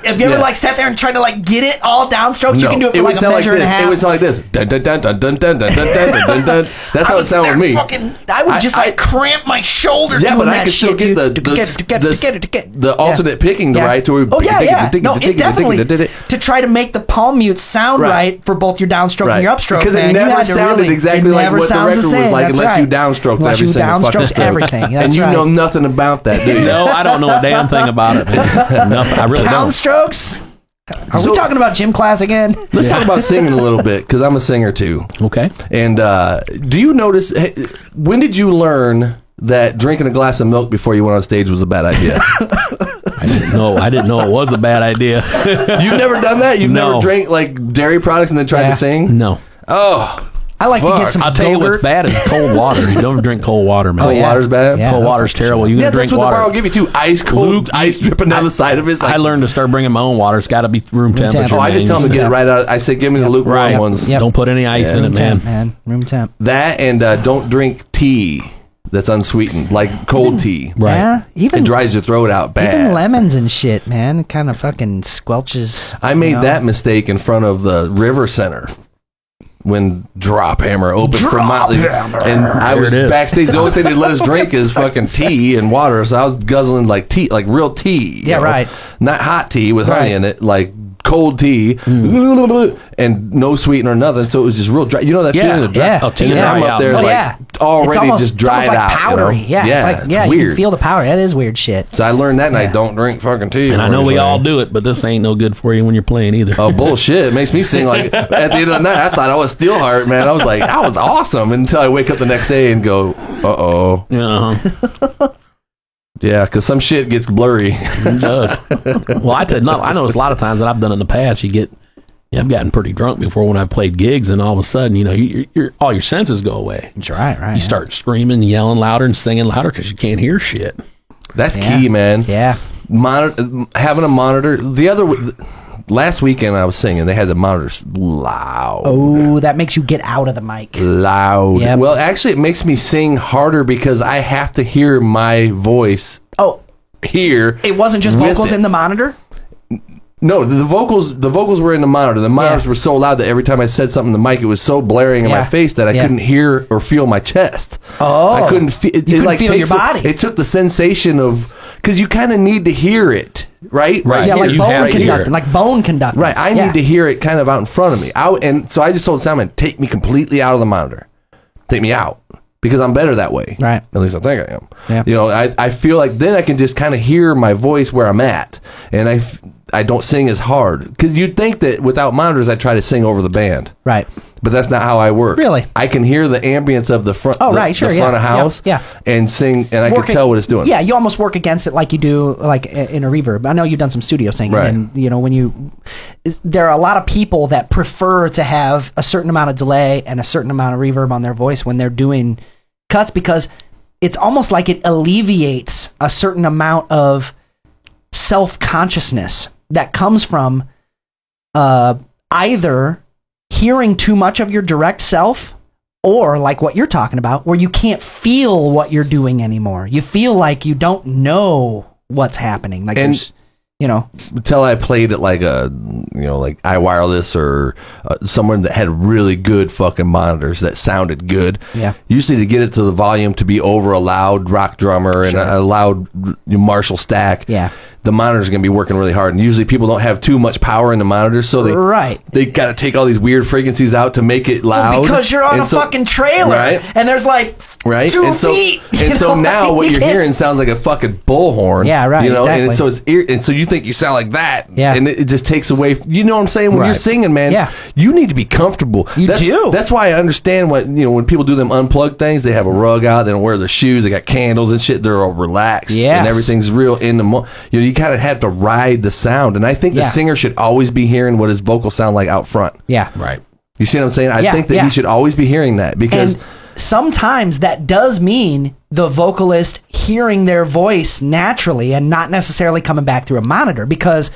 if you ever sat there and tried to get it all downstrokes, you can do it for like a measure and a half. It would sound like this. Dun, dun, dun, dun, dun, dun, dun, dun, dun, dun. That's how it sounded with me. I would just cramp my shoulder doing but that I could still shit, get the alternate picking right to where. Oh yeah. No, it definitely to try to make the palm mute sound right for both your downstroke and your upstroke. Because it never sounded exactly like what the record was like unless you downstroked every single fucking stroke. Everything. And you know nothing about that, do you? No, I don't know a damn thing about it. Nothing. I really don't. Downstrokes? Are we talking about gym class again? Let's talk about singing a little bit, because I'm a singer too. Okay. And do you notice, when did you learn that drinking a glass of milk before you went on stage was a bad idea? I didn't know it was a bad idea. You've never done that? You've never drank like dairy products and then tried to sing? No. Oh. I like to get some. I'll tell you what's bad is cold water. You don't drink cold water, man. Cold water's bad? Yeah, cold water's terrible. You can drink that's what water. the bar will give you too. Ice cold, ice dripping down the side of it. I learned to start bringing my own water. It's got to be room temperature. Oh, I just tell them to get it right out. I say, give me the lukewarm ones. Don't put any ice in it, man. Room temp. That and don't drink tea that's unsweetened, like cold tea. Right. Yeah, it dries your throat out bad. Even lemons and shit, man. It kind of fucking squelches. I made that mistake in front of the River Center when Drop Hammer opened for Motley, and I was backstage. The only thing they let us drink is fucking tea and water, so I was guzzling like tea, like real tea. Yeah, right. Not hot tea with honey in it, like cold tea, and no sweetener or nothing. So it was just real dry. You know that feeling of dry? Oh, tea I'm up there already just dried like out. Powdery. It's weird. You can feel the powder. That is weird shit. So I learned that night, don't drink fucking tea. And I know we all do it, but this ain't no good for you when you're playing either. Oh, bullshit. It makes me sing like, at the end of the night, I thought I was Steelheart, man. I was like, I was awesome until I wake up the next day and go, uh-oh. Yeah, because some shit gets blurry. It does. Well, I noticed a lot of times that I've done it in the past, I've gotten pretty drunk before when I've played gigs, and all of a sudden, all your senses go away. That's right. You start screaming, yelling louder, and singing louder because you can't hear shit. That's key, man. Yeah. Having a monitor. Last weekend I was singing. They had the monitors loud. Oh, that makes you get out of the mic. Loud. Yep. Well, actually, it makes me sing harder because I have to hear my voice. Oh, here. It wasn't just vocals in the monitor? No, the vocals were in the monitor. The monitors were so loud that every time I said something in the mic, it was so blaring in my face that I couldn't hear or feel my chest. Oh, I couldn't feel. You couldn't feel your body. It took the sensation of, because you kind of need to hear it, right? Yeah, like bone conducting. Like bone conducting. Right. I need to hear it kind of out in front of me. And so I just told Simon, take me completely out of the monitor. Take me out. because I'm better that way. Right. At least I think I am. Yeah. You know, I feel like then I can just kind of hear my voice where I'm at, and I don't sing as hard, because you'd think that without monitors I try to sing over the band. Right. But that's not how I work. Really? I can hear the ambience of the front. Oh, right, sure, the front of house. Yeah. And sing, and I can tell what it's doing. Yeah, you almost work against it like you do like in a reverb. I know you've done some studio singing, Right. and you know there are a lot of people that prefer to have a certain amount of delay and a certain amount of reverb on their voice when they're doing cuts, because it's almost like it alleviates a certain amount of self-consciousness that comes from either hearing too much of your direct self, or like what you're talking about, where you can't feel what you're doing anymore. You feel like you don't know what's happening. Like, And- until I played at like like iWireless or someone that had really good fucking monitors that sounded good. Yeah. Usually to get it to the volume to be over a loud rock drummer and a loud Marshall stack. Yeah. The monitors are going to be working really hard, and usually people don't have too much power in the monitors, so they got to take all these weird frequencies out to make it loud. Well, because you're on a fucking trailer, right? And there's like 2 feet. And so now what you're hearing sounds like a fucking bullhorn. Yeah, right. You know, exactly. and so and so you think you sound like that. Yeah. And it just takes away. You know what I'm saying? When you're singing, man, Yeah. you need to be comfortable. You do. That's why I understand when people do them unplugged things, they have a rug out, they don't wear their shoes, they got candles and shit. They're all relaxed, Yes. and everything's real in the. You kind of have to ride the sound, and I think the Yeah. singer should always be hearing what his vocals sound like out front. Yeah. Right. You see what I'm saying? I Yeah, think that yeah. he should always be hearing that, because And sometimes that does mean the vocalist hearing their voice naturally and not necessarily coming back through a monitor, because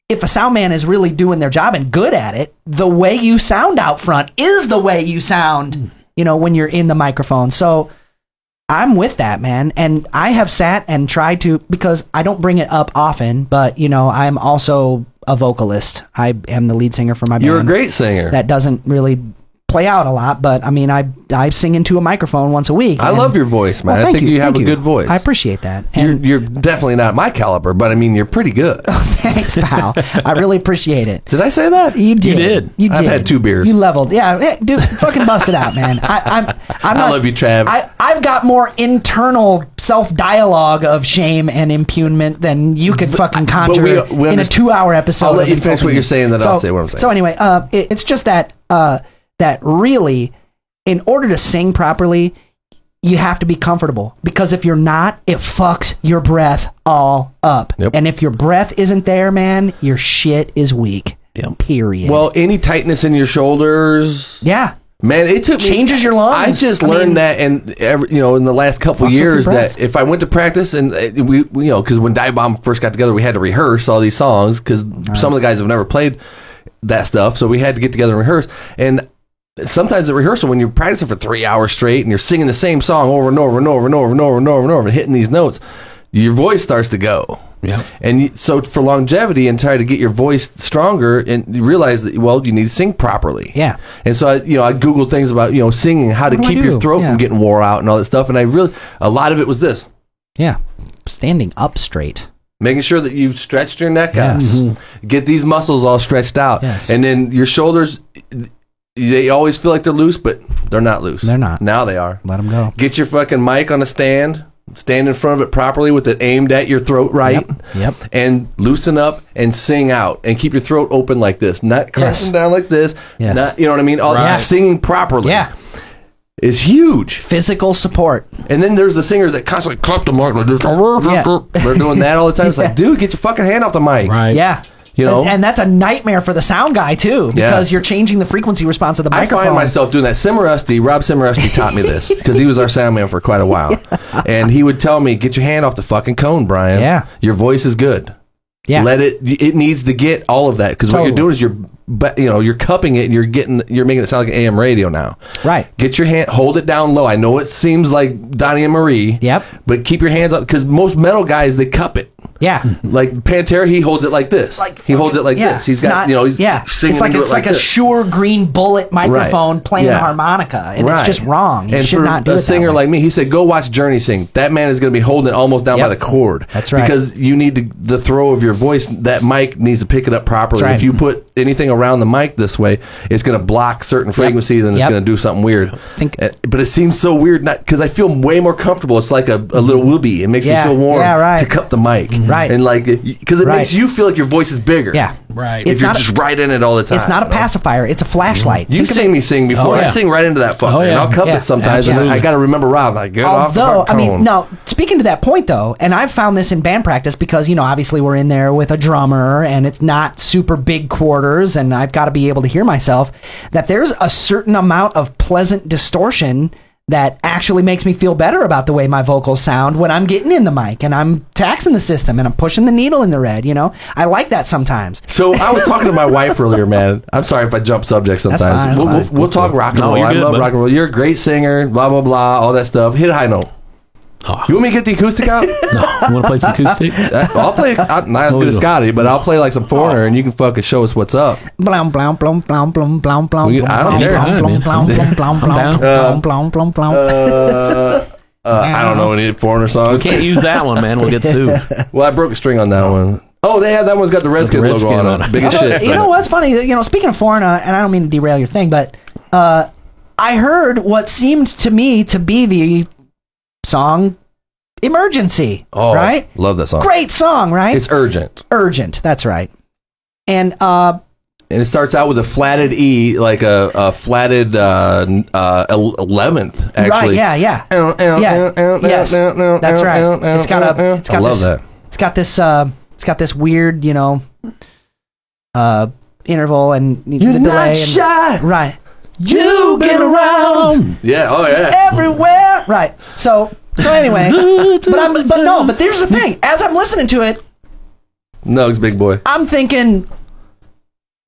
if a sound man is really doing their job and good at it, the way you sound out front is the way you sound, when you're in the microphone. So I'm with that, man. And I have sat and tried to, because I don't bring it up often, but I'm also a vocalist. I am the lead singer for my band. you're a great singer. That doesn't really play out a lot, but I mean, I sing into a microphone once a week. I love your voice, man. Well, I think you have thank a good voice. I appreciate that. And You're definitely not my caliber, but I mean, you're pretty good. thanks, pal. I really appreciate it. Did I say that? You did. You did. I've had 2 beers. You leveled. Yeah, hey, dude, fucking bust it out, man. I'm I love you, Trav. I've got more internal self-dialogue of shame and impugnment than you could fucking conjure we in a 2-hour episode. I'll let of you finish insulting what me. you're saying, then I'll say what I'm saying. So anyway, it's just that that really, in order to sing properly, you have to be comfortable, because if you're not, it fucks your breath all up. Yep. And if your breath isn't there, man, your shit is weak. Yep. Period. Well, any tightness in your shoulders, yeah. man, it took me, Changes your lungs. I just learned that, and in the last couple Fucks with your years, breath. that if I went to practice and we because when Dive Bomb first got together, we had to rehearse all these songs, because some of the guys have never played that stuff, so we had to get together and rehearse. And sometimes at rehearsal, when you're practicing for 3 hours straight and you're singing the same song over and over and over and over and over and over and over and hitting these notes, your voice starts to go. Yeah. And so for longevity and try to get your voice stronger, and you realize that, you need to sing properly. Yeah. And so I Googled things about, singing, how to What do I keep your do? throat Yeah. from getting wore out and all that stuff. And a lot of it was this. Yeah. Standing up straight. Making sure that you've stretched your neck out. Yes. Get these muscles all stretched out. Yes. And then your shoulders, they always feel like they're loose, but they're not loose. They're not. Now they are. Let them go. Get your fucking mic on a stand. Stand in front of it properly with it aimed at your throat right. Yep. And loosen up and sing out. And keep your throat open like this. Not crashing down like this. Yes. Not, you know what I mean? All Right. Singing properly. Yeah. Is huge. Physical support. And then there's the singers that constantly clap the mic like this. Yeah. They're doing that all the time. It's like, dude, get your fucking hand off the mic. Right. Yeah. You know? And that's a nightmare for the sound guy, too, because you're changing the frequency response of the I microphone. find myself doing that. Rob Cimarusty taught me this, because he was our sound man for quite a while. And he would tell me, get your hand off the fucking cone, Brian. Yeah. Your voice is good. Yeah. Let it needs to get all of that, because what you're doing is you're cupping it, and you're making it sound like AM radio now. Right. Get your hand, hold it down low. I know it seems like Donnie and Marie. Yep. But keep your hands up, because most metal guys, they cup it. Yeah. Like Pantera, he holds it like this. He holds it like this. He's got, he's singing it's like a Shure Green Bullet microphone playing a harmonica, and it's just wrong. You should not do it. And for a singer like me, he said, go watch Journey sing. That man is going to be holding it almost down by the cord. That's right. Because you need the throw of your voice, that mic needs to pick it up properly. Right. If you put anything around the mic this way, it's going to block certain frequencies and it's going to do something weird. But it seems so weird because I feel way more comfortable. It's like a little whoopee. It makes me feel warm to cup the mic. Right. And like, because it makes you feel like your voice is bigger. Yeah. Right. If you're just right in it all the time. It's not a pacifier. It's a flashlight. You've seen me sing before. I sing right into that fucker. And I'll cup it sometimes. And I got to remember Rob. Like, get off the cone. I mean, no, speaking to that point, though, and I've found this in band practice because, obviously we're in there with a drummer and it's not super big quarters and I've got to be able to hear myself, that there's a certain amount of pleasant distortion that actually makes me feel better about the way my vocals sound when I'm getting in the mic and I'm taxing the system and I'm pushing the needle in the red, I like that sometimes. So I was talking to my wife earlier, man. I'm sorry if I jump subjects sometimes. That's fine. We'll talk rock and roll. I love rock and roll. You're a great singer, blah, blah, blah, all that stuff. Hit a high note. Oh. You want me to get the acoustic out? No. You want to play some acoustic? I'll play. I'm not as good as Scotty, but I'll play like some Foreigner, and you can fucking show us what's up. Blum blum blum blum blum blum blum. I don't care. I don't know any Foreigner songs. We can't use that one, man. We'll get sued. Well, I broke a string on that one. Oh, they had that one's got the Redskin logo on it. Big as shit. You know what's funny? Speaking of Foreigner, and I don't mean to derail your thing, but I heard what seemed to me to be the song Emergency. Oh, right? Love that song. Great song, right? It's urgent. Urgent, that's right. And it starts out with a flatted E, like a flatted 11th, actually. Right, yeah. Yes, that's right. It's got I love that. It's got this weird, interval and You're the delay. Not shy. Right. You get around. Yeah, oh yeah. Everywhere. Right. So anyway, but there's the thing. As I'm listening to it, Nugs, big boy, I'm thinking,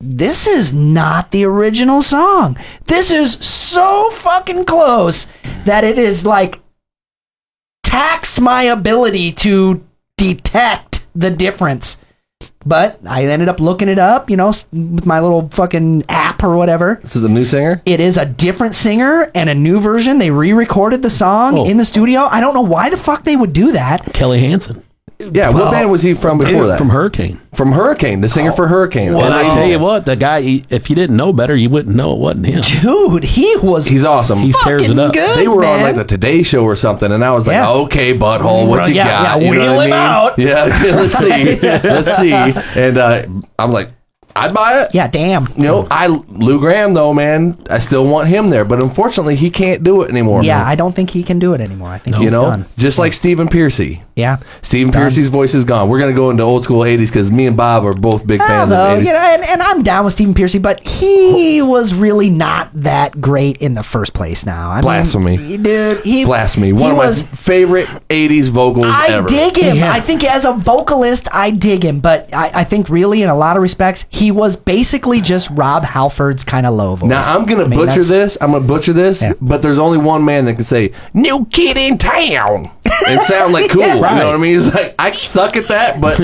this is not the original song. This is so fucking close that it is like taxed my ability to detect the difference. But I ended up looking it up, with my little fucking app or whatever. This is a new singer? It is a different singer and a new version. They re-recorded the song in the studio. I don't know why the fuck they would do that. Kelly Hansen. Yeah, what band was he from before that? From Hurricane. From Hurricane, the singer for Hurricane. Well, I tell you what, the guy, if you didn't know better, you wouldn't know it wasn't him. Dude, he's awesome. He tears it up. Good, they were on like the Today Show or something, and I was like, okay, butthole, what you got? Yeah, wheel him out. Yeah, let's see. And I'm like, I'd buy it. Yeah, damn. Lou Gramm though, man, I still want him there, but unfortunately, he can't do it anymore. Yeah, man. I don't think he can do it anymore. I think he's done. Just like Stephen Pearcy. Yeah, Stephen Pearcy's voice is gone. We're gonna go into old school '80s because me and Bob are both big fans of the '80s. And I'm down with Stephen Pearcy, but he was really not that great in the first place. Now, Blasphemy, dude. Blasphemy. One of my favorite '80s vocals ever. I dig him. Yeah. I think as a vocalist, I dig him, but I think really, in a lot of respects, he was basically just Rob Halford's kind of low voice. Now I'm gonna butcher this. But there's only one man that can say "new kid in town" and sound like cool. Right. You know what I mean? It's like I suck at that, but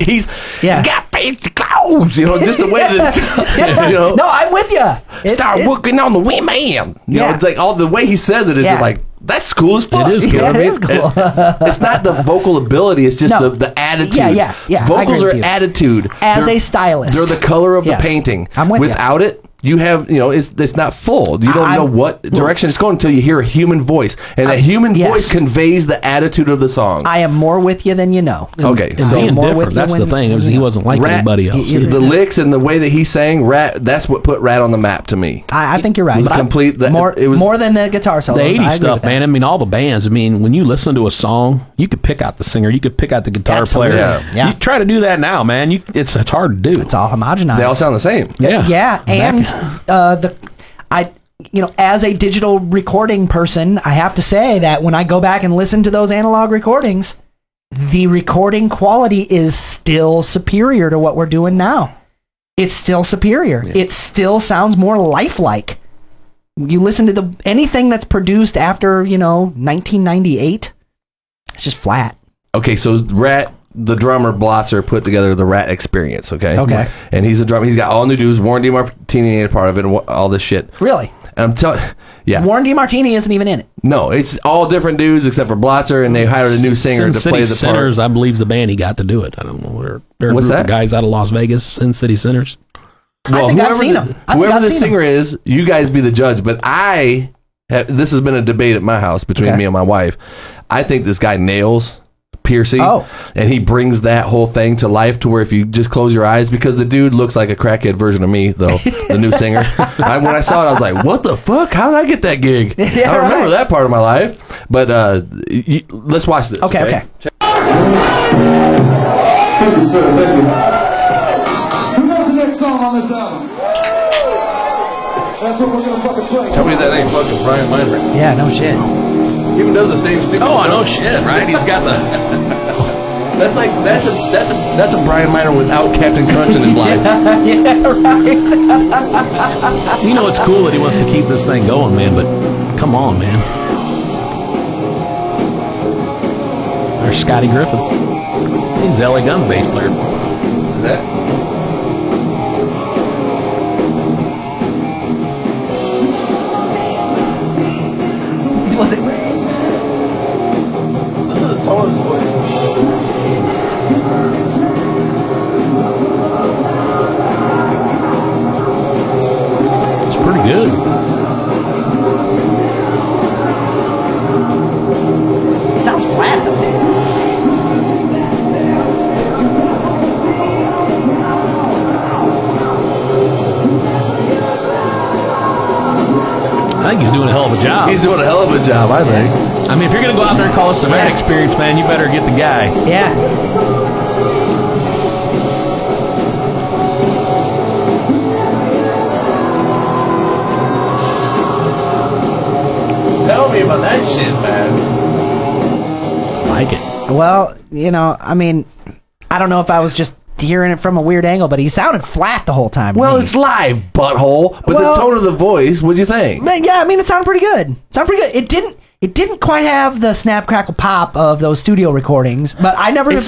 he's got fancy clothes. Just the way that No, I'm with you. Start working on the women. It's like all the way he says it is just like. That's cool as fuck. It is cool. It is cool. It's not the vocal ability. It's just the attitude. Yeah. Vocals are attitude. As a stylist. They're the color of the painting. I'm with Without it, you have, it's not full. You don't know what direction it's going until you hear a human voice. And that human voice conveys the attitude of the song. I am more with you than you know. Okay. And so being different, that's the thing. He wasn't like anybody else. The licks and the way that he sang, that's what put Rat on the map to me. I think you're right. It was complete. It was more than the guitar solos. The 80s stuff, man. I mean, all the bands. I mean, when you listen to a song, you could pick out the singer. You could pick out the guitar player. Yeah. You try to do that now, man. It's hard to do. It's all homogenized. They all sound the same. Yeah. And as a digital recording person, I have to say that when I go back and listen to those analog recordings, the recording quality is still superior to what we're doing now. It's still superior. Yeah. It still sounds more lifelike. You listen to anything that's produced after, 1998, it's just flat. Okay, so Rat, the drummer Blotzer put together the Rat Experience. Okay. And he's a drummer. He's got all new dudes. Warren DeMartini ain't a part of it. And all this shit. Really? And I'm telling. Yeah. Warren DeMartini isn't even in it. No, it's all different dudes except for Blotzer, and they hired a new singer Sin to City play the Sinners, part. I believe the band he got to do it. I don't know. They're a What's group that? of guys out of Las Vegas, Sin City Sinners. Well, I think I've seen him. Whoever the singer is, you guys be the judge. But this has been a debate at my house between me and my wife. I think this guy nails Piercy. Oh. And he brings that whole thing to life to where if you just close your eyes, because the dude looks like a crackhead version of me, though, the new singer. When I saw it, I was like, what the fuck? How did I get that gig? I don't remember that part of my life. But let's watch this. Okay. Thank you, sir. Thank you. Who knows the next song on this album? That's what we're gonna fucking play. Tell me that ain't fucking Brian Miner. Yeah, no shit. He even does the same thing. Oh, I know shit, right? He's got the... That's a Brian Miner without Captain Crunch in his life. Yeah, right. You know, it's cool that he wants to keep this thing going, man, but come on, man. There's Scotty Griffith. He's LA Guns bass player. Is that? Listen to the tone of his voice. It's pretty good. Sounds flat though. I think he's doing a hell of a job. He's doing a hell of a job, I think. I mean, if you're going to go out there and call us the Rat Experience, man, you better get the guy. Yeah. Tell me about that shit, man. Like it. Well, I mean, I don't know if I was just hearing it from a weird angle, but he sounded flat the whole time. Well, it's live, butthole. But the tone of the voice, what'd you think? Yeah, I mean, it sounded pretty good. It didn't quite have the snap, crackle, pop of those studio recordings, but I've never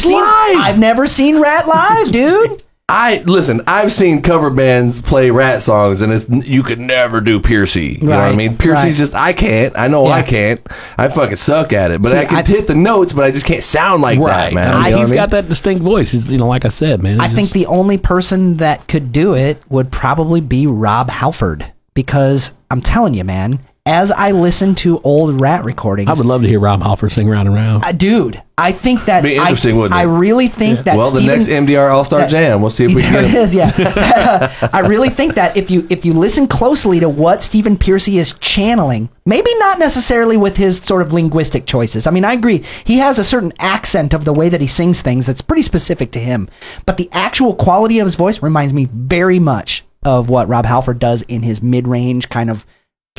seen Rat live, dude. I've seen cover bands play Rat songs, and you could never do Piercy. You know what I mean? Piercy's just, I can't. I know I can't. I fucking suck at it. But I can hit the notes, but I just can't sound like that, man. He's got that distinct voice. He's, like I said, man. I think the only person that could do it would probably be Rob Halford, because I'm telling you, man, as I listen to old Rat recordings, I would love to hear Rob Halford sing Round and Round. Dude, I think that be interesting, wouldn't it? I really think that. Well, the next MDR All-Star Jam. We'll see if we can get it. There it is, yeah. I really think that if you listen closely to what Stephen Piercy is channeling, maybe not necessarily with his sort of linguistic choices. I mean, I agree. He has a certain accent of the way that he sings things that's pretty specific to him. But the actual quality of his voice reminds me very much of what Rob Halford does in his mid-range kind of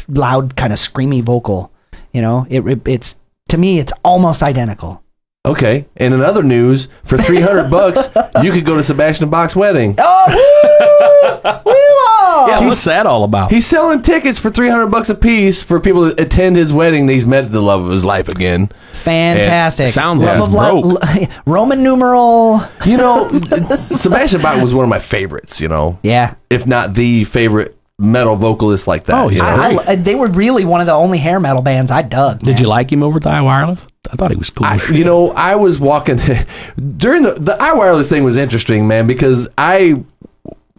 loud, kind of screamy vocal. It's to me, it's almost identical. Okay. And in other news, for $300, you could go to Sebastian Bach's wedding. Oh, woo! Yeah, what's that all about? He's selling tickets for $300 a piece for people to attend his wedding. He's met the love of his life again. Fantastic. Sounds Love like of broke. Roman numeral. Sebastian Bach was one of my favorites, Yeah. if not the favorite metal vocalist like that. Oh, yeah. They were really one of the only hair metal bands I dug. Did you like him over at the iWireless? I thought he was cool. I was walking during the iWireless thing was interesting, man, because I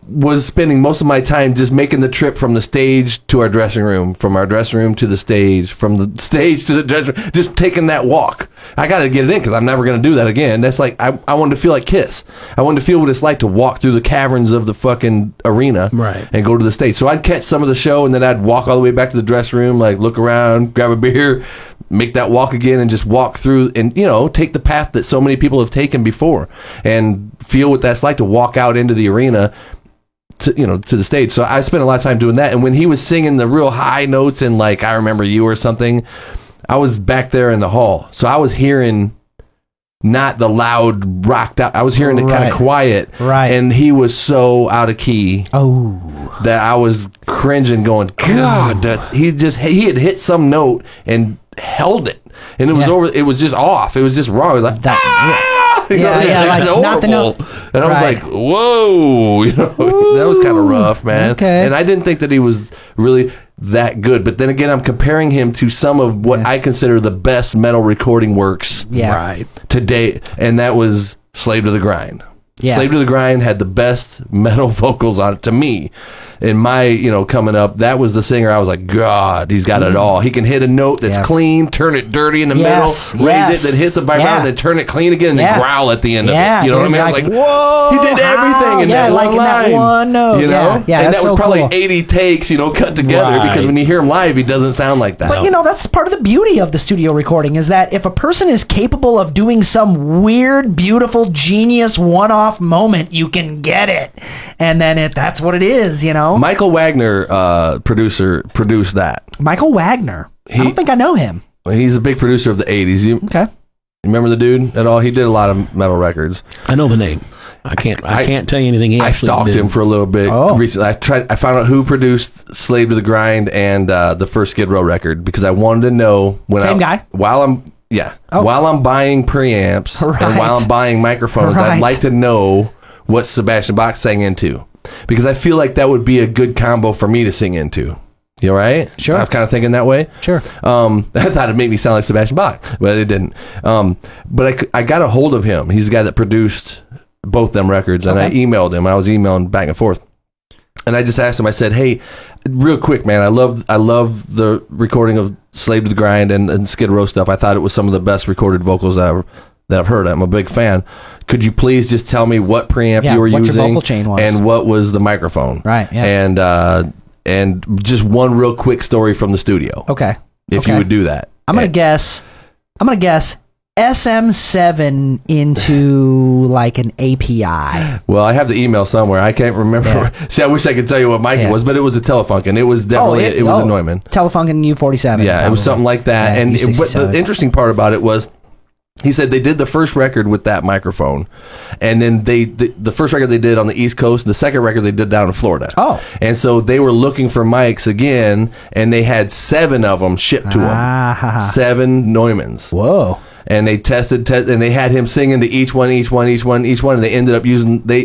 was spending most of my time just making the trip from the stage to our dressing room, from our dressing room to the stage, from the stage to the dressing room, just taking that walk. I got to get it in because I'm never going to do that again. That's like, I wanted to feel like Kiss. I wanted to feel what it's like to walk through the caverns of the fucking arena and go to the stage. So I'd catch some of the show and then I'd walk all the way back to the dressing room, like look around, grab a beer, make that walk again and just walk through and, take the path that so many people have taken before and feel what that's like to walk out into the arena to the stage. So I spent a lot of time doing that. And when he was singing the real high notes and like I Remember You or something, I was back there in the hall. So I was hearing not the loud rocked out. I was hearing it kind of quiet. Right. And he was so out of key that I was cringing going, God, he had hit some note and held it. And it was over. It was just off. It was just wrong. It was like, Like, not the note. And I was like, whoa, that was kind of rough, man. Okay. And I didn't think that he was really that good. But then again, I'm comparing him to some of what I consider the best metal recording works to date, and that was Slave to the Grind. Yeah. Slave to the Grind had the best metal vocals on it to me. In my, coming up, that was the singer. I was like, God, he's got it all. He can hit a note that's clean, turn it dirty in the middle, raise it, then hits it by round, then turn it clean again, and then growl at the end of it. You know what I mean? I was like, whoa, he did everything in that one line. In that one note. And that was probably 80 takes, cut together, because when you hear him live, he doesn't sound like that. But, that's part of the beauty of the studio recording, is that if a person is capable of doing some weird, beautiful, genius, one-off moment, you can get it. And then that's what it is, Michael Wagner, produced that. Michael Wagner. I don't think I know him. He's a big producer of the 80s. Okay. You remember the dude at all? He did a lot of metal records. I know the name. I can't tell you anything. I stalked him for a little bit recently. I found out who produced Slave to the Grind and the first Skid Row record, because I wanted to know while I'm buying preamps and while I'm buying microphones, I'd like to know what Sebastian Bach sang into, because I feel like that would be a good combo for me to sing into. You all right? Sure. I was kind of thinking that way. Sure. I thought it'd make me sound like Sebastian Bach, but it didn't. But I got a hold of him. He's the guy that produced both them records, and I emailed him. I was emailing back and forth, and I just asked him. I said, "Hey, real quick, man, I love the recording of Slave to the Grind and Skid Row stuff. I thought it was some of the best recorded vocals that I've heard. I'm a big fan. Could you please just tell me what preamp you were using, your vocal chain was, and what was the microphone? Right. Yeah. And just one real quick story from the studio. Okay. If you would do that. I'm gonna guess SM7 into like an API. Well, I have the email somewhere. I can't remember. Yeah. See, I wish I could tell you what mic it was, but it was a Telefunken. It was definitely it was a Neumann. Telefunken U47. Yeah, probably. It was something like that. And but the interesting part about it was, he said they did the first record with that microphone, and then the first record they did on the East Coast, and the second record they did down in Florida. Oh. And so they were looking for mics again, and they had 7 of them shipped to them. 7 Neumanns. Whoa. And they tested, and they had him singing to each one, and they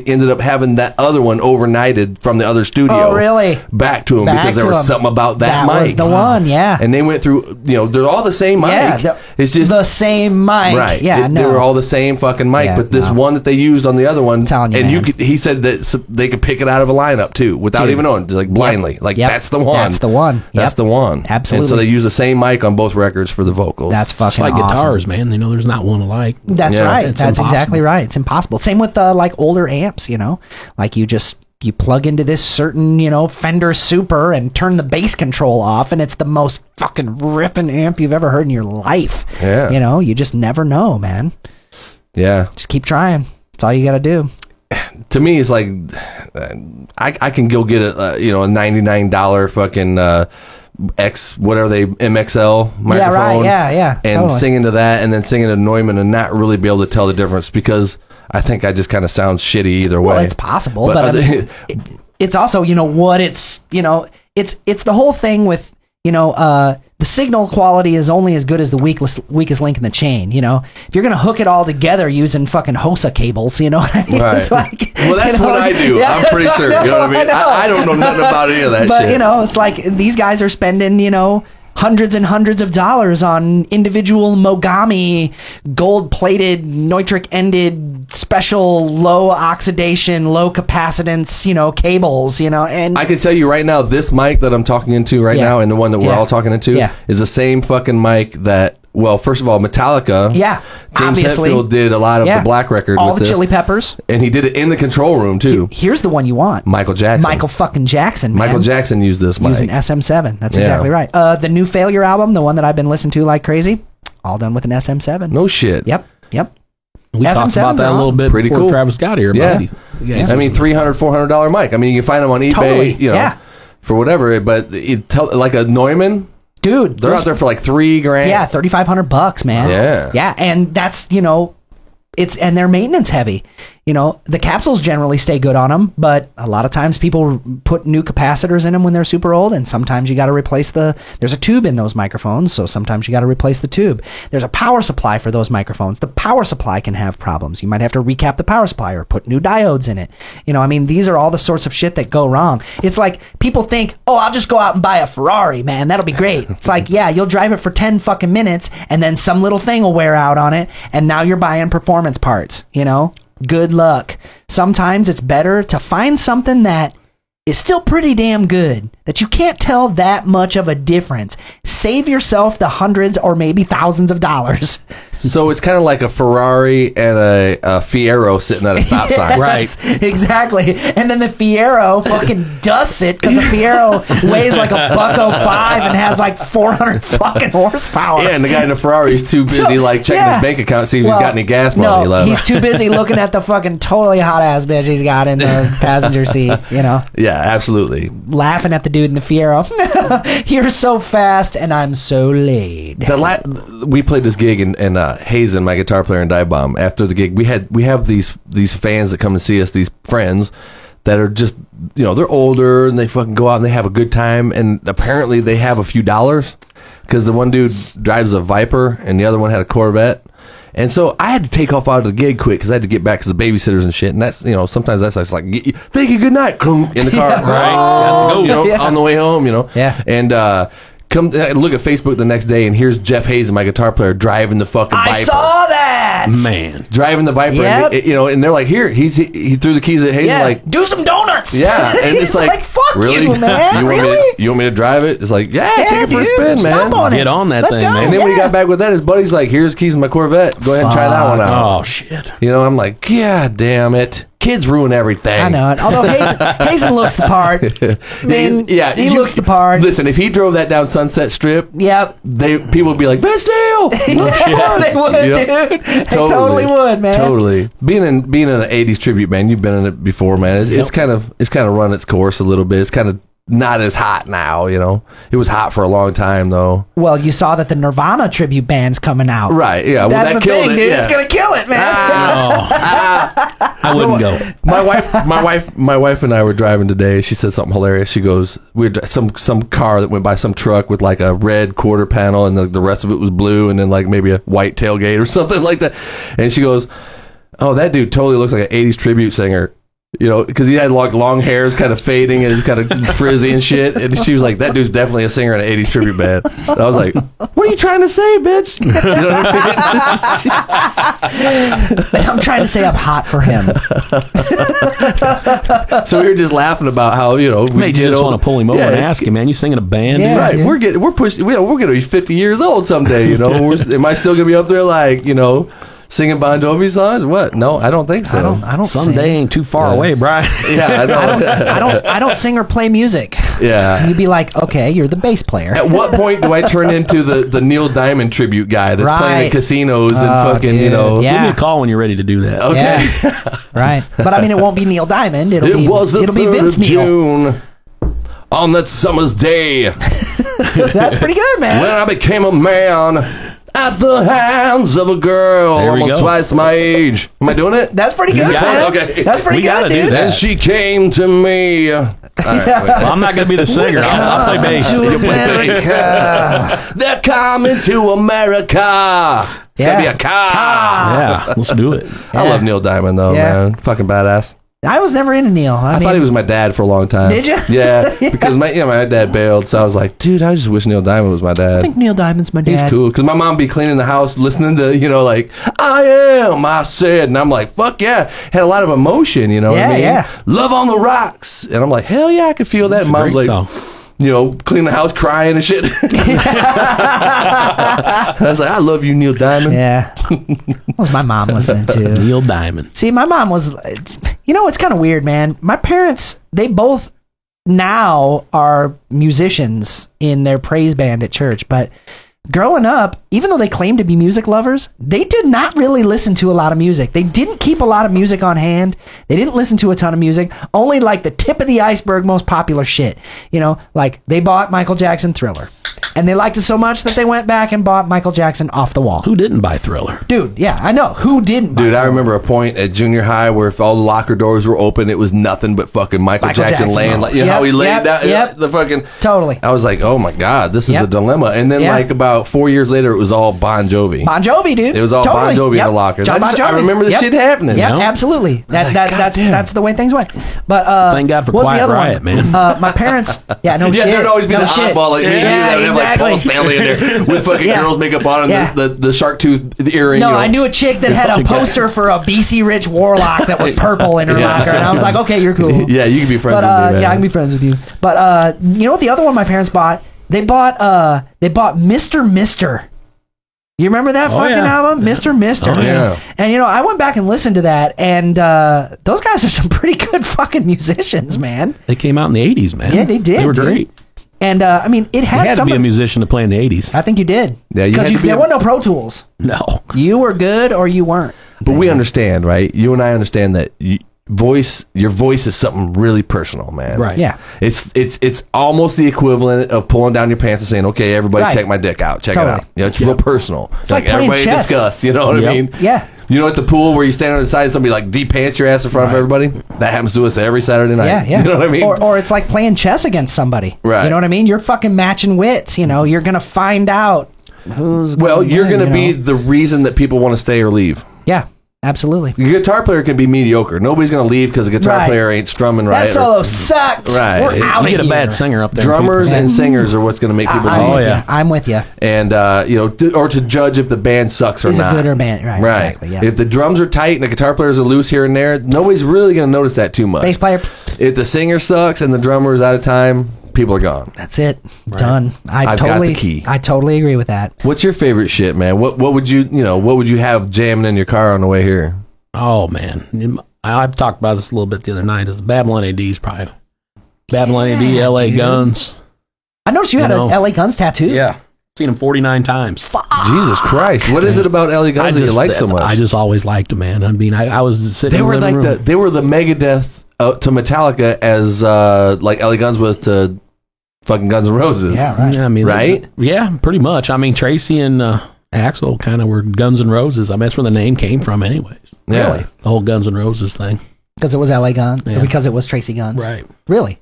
ended up having that other one overnighted from the other studio. Oh, really? Back to him, because there was something about that mic. That was the one, yeah. And they went through, they're all the same mic. Yeah, it's just the same mic. Right. Yeah, They were all the same fucking mic, but this one that they used on the other one, he said that they could pick it out of a lineup too, without even knowing, like blindly. Like, that's the one. That's the one. That's the one. Absolutely. And so they use the same mic on both records for the vocals. That's fucking it's like awesome. Guitars, man. There's not one alike. That's right. That's impossible. exactly right. It's impossible. Same with like older amps, like you plug into this certain, Fender Super and turn the bass control off, and it's the most fucking ripping amp you've ever heard in your life. Yeah. You just never know, man. Yeah. Just keep trying. That's all you got to do. To me, it's like I can go get a $99 fucking X whatever MXL microphone, yeah, and totally. Sing into that, and then sing into Neumann, and not really be able to tell the difference, because I think I just kind of sound shitty either way. Well, it's possible, but it's also what it's it's the whole thing with the signal quality is only as good as the weakest link in the chain. If you're gonna hook it all together using fucking HOSA cables, you know what I mean? Right. It's like, well, that's what I do. Yeah, I'm pretty sure. You know what I mean? I don't know nothing about any of that but, shit. It's like these guys are spending, hundreds and hundreds of dollars on individual Mogami gold-plated, nitric-ended, special low oxidation, low capacitance, cables, and I can tell you right now, this mic that I'm talking into right now, and the one that we're all talking into, is the same fucking mic that, well, first of all, Metallica. Yeah, James obviously. Hetfield did a lot of the Black record all with the this. Chili Peppers. And he did it in the control room, too. Here's the one you want. Michael Jackson. Michael fucking Jackson, man. Michael Jackson used this mic. Using SM7. That's exactly right. The new Failure album, the one that I've been listening to like crazy, all done with an SM7. No shit. Yep. We talked about that a little bit Pretty before cool. Travis got here. Yeah. I mean, $300, $400 mic. I mean, you can find them on eBay, Totally. for whatever, but like a Neumann, dude, they're out there for like $3,000. Yeah, $3,500, man. Yeah, and that's and they're maintenance heavy. You know, the capsules generally stay good on them, but a lot of times people put new capacitors in them when they're super old, and sometimes you got to replace there's a tube in those microphones, so sometimes you got to replace the tube. There's a power supply for those microphones. The power supply can have problems. You might have to recap the power supply or put new diodes in it. You know, I mean, these are all the sorts of shit that go wrong. It's like people think, oh, I'll just go out and buy a Ferrari, man. That'll be great. It's like, yeah, you'll drive it for 10 fucking minutes, and then some little thing will wear out on it, and now you're buying performance parts, you know? Good luck. Sometimes it's better to find something that is still pretty damn good, that you can't tell that much of a difference. Save yourself the hundreds or maybe thousands of dollars. So it's kind of like a Ferrari and a Fiero sitting at a stop sign. Right. Exactly. And then the Fiero fucking dusts it because the Fiero weighs like $105 and has like 400 fucking horsepower. Yeah, and the guy in the Ferrari is too busy checking his bank account to see if he's got any gas money left. He's too busy looking at the fucking totally hot ass bitch he's got in the passenger seat, you know? Yeah, absolutely. Laughing at the dude in the Fiero. You're so fast and I'm so laid. We played this gig in Hazen, my guitar player in Dive Bomb. After the gig, we have these fans that come and see us, these friends that are just, you know, they're older and they fucking go out and they have a good time, and apparently they have a few dollars because the one dude drives a Viper and the other one had a Corvette. And so I had to take off out of the gig quick because I had to get back because the babysitters and shit. And that's, you know, sometimes that's like, thank you, good night, in the car, right? You know, on the way home, you know. Yeah. And come look at Facebook the next day, and here's Jeff Hazen, my guitar player, driving the fucking Viper. I saw that, man, driving the Viper. Yep. And, you know, and they're like, here, he threw the keys at Hazen, like, do some donuts. Yeah, and it's like fuck really? you, man. You want me to drive it? It's like, yeah, take it for a spin, man. Get on that thing, man. And then when he got back with that, his buddy's like, here's keys to my Corvette. Go ahead and try that one out. Oh shit. You know, I'm like, God damn it. Kids ruin everything. I know it. Although Hazen looks the part. He looks the part. Listen, if he drove that down Sunset Strip, yep, people would be like, Vince Neil. They would, dude. They totally would, man. Totally. Being in an '80s tribute band, you've been in it before, man. It's kind of run its course a little bit. It's kind of not as hot now, you know. It was hot for a long time, though. Well, you saw that the Nirvana tribute band's coming out, right? Yeah, that's the thing, dude. Yeah. It's gonna kill it, man. I wouldn't go. My wife and I were driving today. She said something hilarious. She goes, "We had some car that went by some truck with like a red quarter panel, and the rest of it was blue, and then like maybe a white tailgate or something like that." And she goes, "Oh, that dude totally looks like an '80s tribute singer." You know, because he had like long hair, it's kind of fading, and it's kind of frizzy and shit. And she was like, "That dude's definitely a singer in an '80s tribute band." And I was like, "What are you trying to say, bitch?" You know what I mean? I'm trying to say I'm hot for him. So we were just laughing about how, you know, we just want to pull him over and ask him, "Man, you sing in a band?" Yeah, right? Yeah. We're pushing. We're going to be 50 years old someday. You know, am I still going to be up there like, you know, singing Bon Jovi songs? What? No, I don't think so. I don't. Someday sing. ain't too far away, Brian. Yeah, I don't sing or play music. Yeah, and you'd be like, okay, you're the bass player. At what point do I turn into the Neil Diamond tribute guy that's playing at casinos and fucking, dude, you know? Yeah. Give me a call when you're ready to do that. Okay, yeah. Right. But I mean, it won't be Neil Diamond. It'll be Vince Neil. June. On that summer's day. That's pretty good, man. When I became a man. At the hands of a girl almost twice my age. Am I doing it? That's pretty good, man. Okay. That's pretty good, dude. And she came to me. All right, well, I'm not going to be the singer. I'll play bass. They're coming to America. It's going to be a car. Yeah, let's do it. I love Neil Diamond, though, man. Fucking badass. I was never into Neil. I mean, thought he was my dad for a long time. Did you? Yeah, because my dad bailed, so I was like, dude, I just wish Neil Diamond was my dad. I think Neil Diamond's my dad. He's cool, because my mom be cleaning the house, listening to, you know, like, I said, and I'm like, fuck yeah. Had a lot of emotion, you know what I mean? Yeah. Love on the Rocks. And I'm like, hell yeah, I could feel that. That's Mom's like, song. You know, cleaning the house, crying and shit. I was like, I love you, Neil Diamond. Yeah. What was my mom listening to? Neil Diamond. See, my mom was, you know, it's kind of weird, man. My parents, they both now are musicians in their praise band at church, but growing up, even though they claimed to be music lovers, they did not really listen to a lot of music. They didn't keep a lot of music on hand. They didn't listen to a ton of music. Only like the tip of the iceberg, most popular shit. You know, like they bought Michael Jackson Thriller. And they liked it so much that they went back and bought Michael Jackson Off the Wall. Who didn't buy Thriller? Dude, yeah, I know. Who didn't buy Dude, I Thriller? remember a point at junior high where if all the locker doors were open, it was nothing but fucking Michael Jackson laying, like, you know how he laid down the fucking... Totally. I was like, oh my God, this is a dilemma. And then like about 4 years later, it was all Bon Jovi. Bon Jovi, dude. It was all Bon Jovi in the locker. John Bon Jovi. I remember this shit happening. Yeah, you know? absolutely. That's the way things went. But thank God for what was Quiet the other Riot, one? man. My parents. Yeah, no shit. There'd always be the shit. oddball like me. Yeah, You'd have like Paul Stanley in there with fucking girls' makeup on and the shark tooth earring. No, you know? I knew a chick that had a poster for a BC Rich Warlock that was purple in her locker, and I was like, okay, you're cool. Yeah, you can be friends with me, man. Yeah, I can be friends with you. But you know what the other one my parents bought? They bought Mr. Mister. You remember that fucking album, Mr. Mister? Oh, yeah. And I went back and listened to that, and those guys are some pretty good fucking musicians, man. They came out in the 80s, man. Yeah, they did. They were great. And I mean, it You had had to be a musician to play in the 80s. I think you did. Yeah, you had because to be there were no Pro Tools. No. You were good or you weren't. But we understand, right? You and I understand that your voice is something really personal, man. Right. Yeah. It's almost the equivalent of pulling down your pants and saying, "Okay, everybody, check my dick out. Check it out." It's real personal. It's like playing everybody chess. discuss. You know what I mean? Yeah. You know, at the pool where you stand on the side, somebody like de-pants your ass in front of everybody. That happens to us every Saturday night. Yeah, yeah. You know what I mean? Or it's like playing chess against somebody. Right. You know what I mean? You're fucking matching wits. You're gonna find out who's. You're going to be the reason that people want to stay or leave. Yeah. Absolutely. A guitar player can be mediocre. Nobody's going to leave because a guitar player ain't strumming right. That solo sucked. Right. We're out You of get a here. bad singer up there. Drummers and singers are what's going to make people leave. I'm with you. And or to judge if the band sucks or Is not. a good or bad? Right. Exactly. Yeah. If the drums are tight and the guitar players are loose here and there, nobody's really going to notice that too much. Bass player. If the singer sucks and the drummer is out of time, people are gone. That's it. Done. I've got the key. I totally agree with that. What's your favorite shit, man? What would you have jamming in your car on the way here? Oh, man. I've talked about this a little bit the other night. It's Babylon AD's probably. Babylon AD, LA dude. Guns. I noticed you had a LA Guns tattoo. Yeah. Seen him 49 times. Jesus Christ. What is it about LA Guns that you like so much? I just always liked them, man. I mean, I was sitting They in were the living room. they were the Megadeth to Metallica as like LA Guns was to fucking Guns N' Roses. Yeah, right. Yeah, I mean, Right? Yeah, pretty much. I mean, Tracy and Axl kind of were Guns N' Roses. I mean, that's where the name came from anyways. Yeah. Really? The whole Guns N' Roses thing. Because it was LA Guns? Yeah. Or because it was Tracy Guns? Right. Really?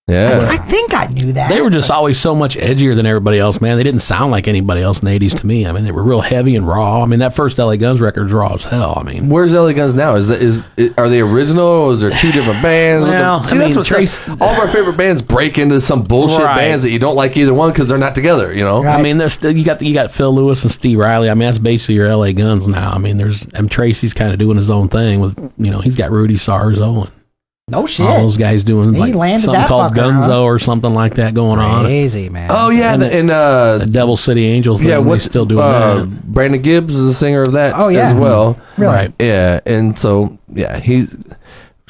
Yeah. I think I knew that. They were just always so much edgier than everybody else, man. They didn't sound like anybody else in the 80s to me. I mean, they were real heavy and raw. I mean, that first LA Guns record was raw as hell. I mean, Where's LA Guns now? Are they original or is there two different bands? Well, See, I that's mean, what Trace- all of our favorite bands break into some bullshit Right. bands that you don't like either one because they're not together, you know? Right. I mean, you got Phil Lewis and Steve Riley. I mean, that's basically your LA Guns now. I mean, Tracy's kind of doing his own thing with, he's got Rudy Sarzo and No shit. all those guys doing He like landed something that called fucker, Gunzo huh? or something like that going on. Crazy, man. Oh, yeah. The Devil City Angels thing, what's they still doing that. Brandon Gibbs is the singer of that Oh, yeah. as well. Really? Right. Yeah, and so, yeah, he's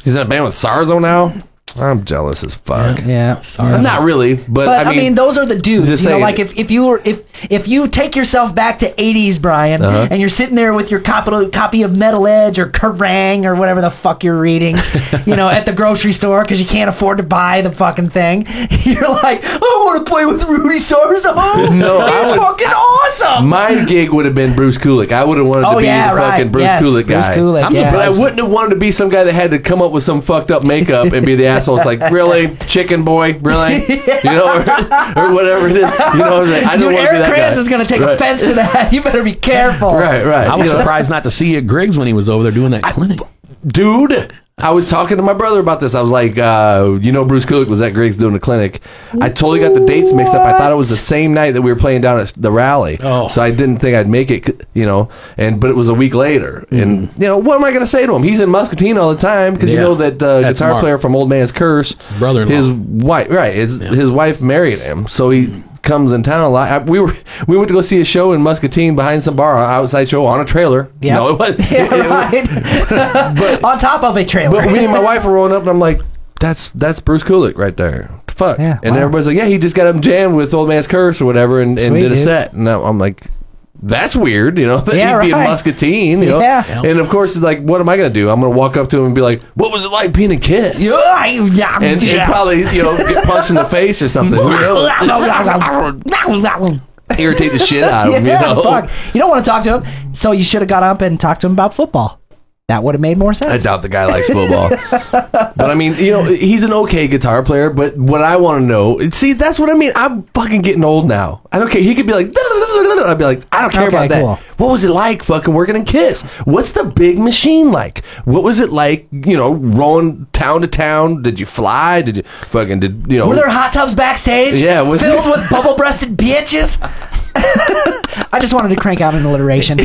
in a band with Sarzo now. I'm jealous as fuck. Yeah. Sorry. Not really, but But I mean, those are the dudes. just You know, saying. like if you take yourself back to '80s, Brian, and you're sitting there with your copy of Metal Edge or Kerrang or whatever the fuck you're reading, at the grocery store because you can't afford to buy the fucking thing, you're like, I want to play with Rudy Sarzo. No, he's fucking awesome. my gig would have been Bruce Kulick. I would have wanted to be the fucking Bruce Kulick guy. Bruce Kulick, yeah. But I wouldn't have wanted to be some guy that had to come up with some fucked up makeup and be the asshole. It's like, really, chicken boy, really, or whatever it is. I don't Dude, want to be Eric that Krantz guy. is going to take offense to that. You better be careful. Right. I was surprised not to see you at Griggs when he was over there doing that clinic. Dude, I was talking to my brother about this. I was like, Bruce Kulick was at Griggs doing a clinic. I totally got the dates mixed up. I thought it was the same night that we were playing down at the rally. Oh. So I didn't think I'd make it, but it was a week later. And, what am I going to say to him? He's in Muscatine all the time because you know that That's guitar Mark. player from Old Man's Curse, His brother-in-law. his wife, right, his wife married him. So he comes in town a lot. We went to go see a show in Muscatine behind some bar, outside show on a trailer. Yeah. No, it wasn't. Yeah, right. On top of a trailer. But me and my wife were rolling up, and I'm like, that's Bruce Kulick right there. Fuck. Yeah, and wow. everybody's like, yeah, he just got him jammed with Old Man's Curse or whatever and Sweet, did a dude. set. And I'm like, that's weird, you know. That Yeah, he'd be a right. muscatine, you know. Yeah. And of course, it's like, what am I going to do? I'm going to walk up to him and be like, "What was it like being a Kiss?" And probably, you know, get punched in the face or something. You know? Irritate the shit out of him, you know. Fuck. You don't want to talk to him, so you should have got up and talked to him about football. That would have made more sense. I doubt the guy likes football. But I mean, you know, he's an okay guitar player, but what I want to know, see, that's what I mean. I'm fucking getting old now. I don't care. He could be like, I'd be like, I don't care about that. Cool. What was it like fucking working in Kiss? What's the big machine like? What was it like, you know, rolling town to town? Did you fly? Did you fucking, you know? Were there hot tubs backstage? Yeah, was filled with bubble-breasted bitches? I just wanted to crank out an alliteration.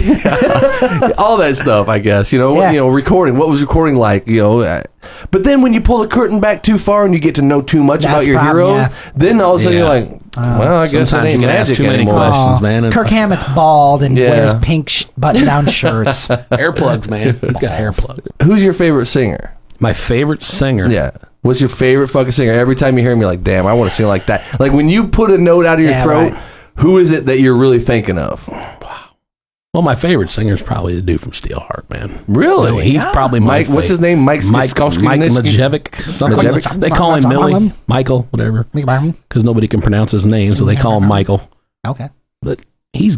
all that stuff, I guess, you know. Yeah. You know, recording, what was recording like, you know. But then when you pull the curtain back too far and you get to know too much That's about your the problem, heroes, yeah. then all of a sudden Yeah. you're like, well, I guess it Sometimes ain't you can ask magic too many anymore. questions, man. It's Kirk like- Hammett's bald and Yeah. wears pink button-down shirts. Hair plugs, man. He's got hair plugs. Who's your favorite singer? My favorite singer. Yeah. What's your favorite fucking singer? Every time you hear him, you're like, damn, I want to sing like that. Like when you put a note out of your Yeah, throat, right. who is it that you're really thinking of? Well, my favorite singer is probably the dude from Steelheart, man. Really? He's probably my Mike, what's his name? Mike Skowski? Majevic. Something like Majevic? that. They call him Millie. Michael, whatever. Because nobody can pronounce his name, so they call him Michael. Okay. But he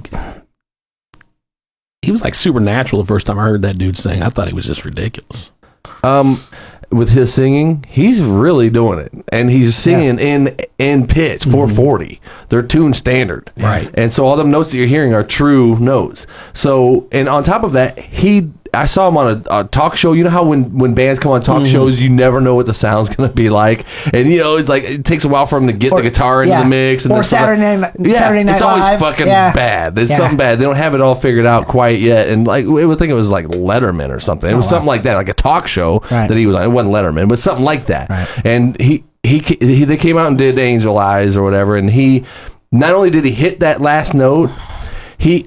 was like supernatural the first time I heard that dude sing. I thought he was just ridiculous. With his singing, he's really doing it, and he's singing in pitch 440. They're tuned standard, Right. And so all them notes that you're hearing are true notes. So, and on top of that, I saw him on a talk show. You know how when bands come on talk shows, you never know what the sound's going to be like, and you know it's like it takes a while for him to get the guitar into the mix. And or then Saturday Night it's always Live. fucking Yeah. bad. It's Yeah. something bad. They don't have it all figured out quite yet. And like we would think it was like Letterman or something. It was something like that, like a talk show Right. that he was on. It wasn't Letterman, but something like that. Right. And they came out and did Angel Eyes or whatever, and he not only did he hit that last note,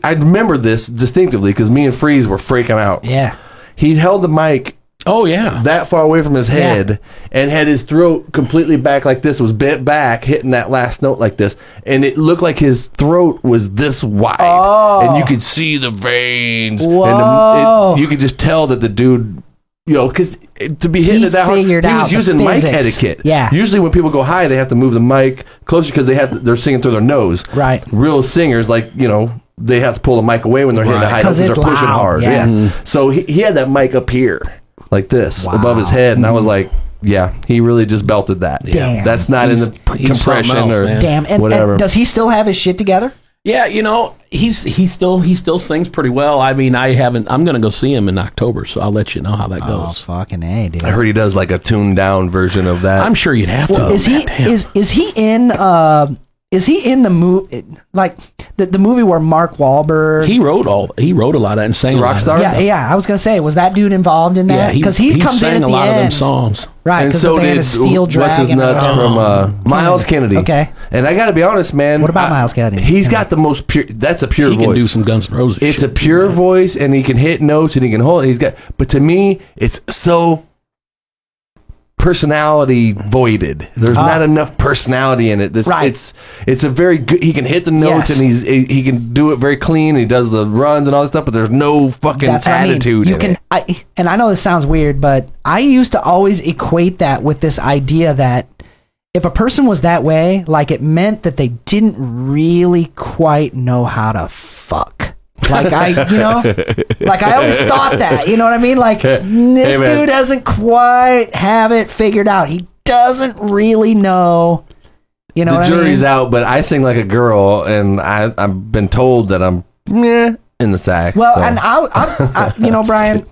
I remember this distinctively because me and Freeze were freaking out. Yeah. He held the mic Oh, yeah. that far away from his head and had his throat completely back like this, was bent back, hitting that last note like this, and it looked like his throat was this wide, and you could see the veins. Whoa. And you could just tell that the dude, you know, because to be hitting He it that hard, he figured out was the using mic physics. etiquette. Yeah. Usually when people go high, they have to move the mic closer because they're singing through their nose. Right. Real singers, like, you know, they have to pull the mic away when they're hitting the high notes 'Cause because it's they're pushing loud, hard. yeah. Yeah. So he had that mic up here, like this, above his head, and I was like, yeah, he really just belted that. Damn. That's not in the He's something compression else, or man. Damn. And whatever. does he still have his shit together? Yeah, you know, he still sings pretty well. I mean, I'm going to go see him in October, so I'll let you know how that Oh, goes. fucking A, dude. I heard he does like a tuned down version of that. I'm sure you'd have to. Well, is he Damn. is he in the movie, like the movie where Mark Wahlberg? He wrote a lot of that and sang a lot of Rockstar? that. Yeah. I was gonna say, was that dude involved in Yeah, that? he Because he comes sang in at a lot the of them end, songs. right? and Because so the band did is Steel Dragon. what's his nuts from Miles Kennedy. Okay. And I got to be honest, man. What about Miles Kennedy? He's got the most pure. That's a pure He voice. can do some Guns N' Roses. It's a shit. pure voice, and he can hit notes, and he can hold. But to me, it's so personality voided. There's not enough personality in it. Right. It's a very good. He can hit the notes, Yes. and he can do it very clean. He does the runs and all this stuff, but there's no fucking That's what I mean. attitude You in can, it. and I know this sounds weird, but I used to always equate that with this idea that if a person was that way, like it meant that they didn't really quite know how to fuck. Like like I always thought that, you know what I mean? Like this man. dude doesn't quite have it figured out. He doesn't really know. You know The what jury's I mean? out, but I sing like a girl, and I've been told that I'm in the sack. Well, so. and I you know, Brian,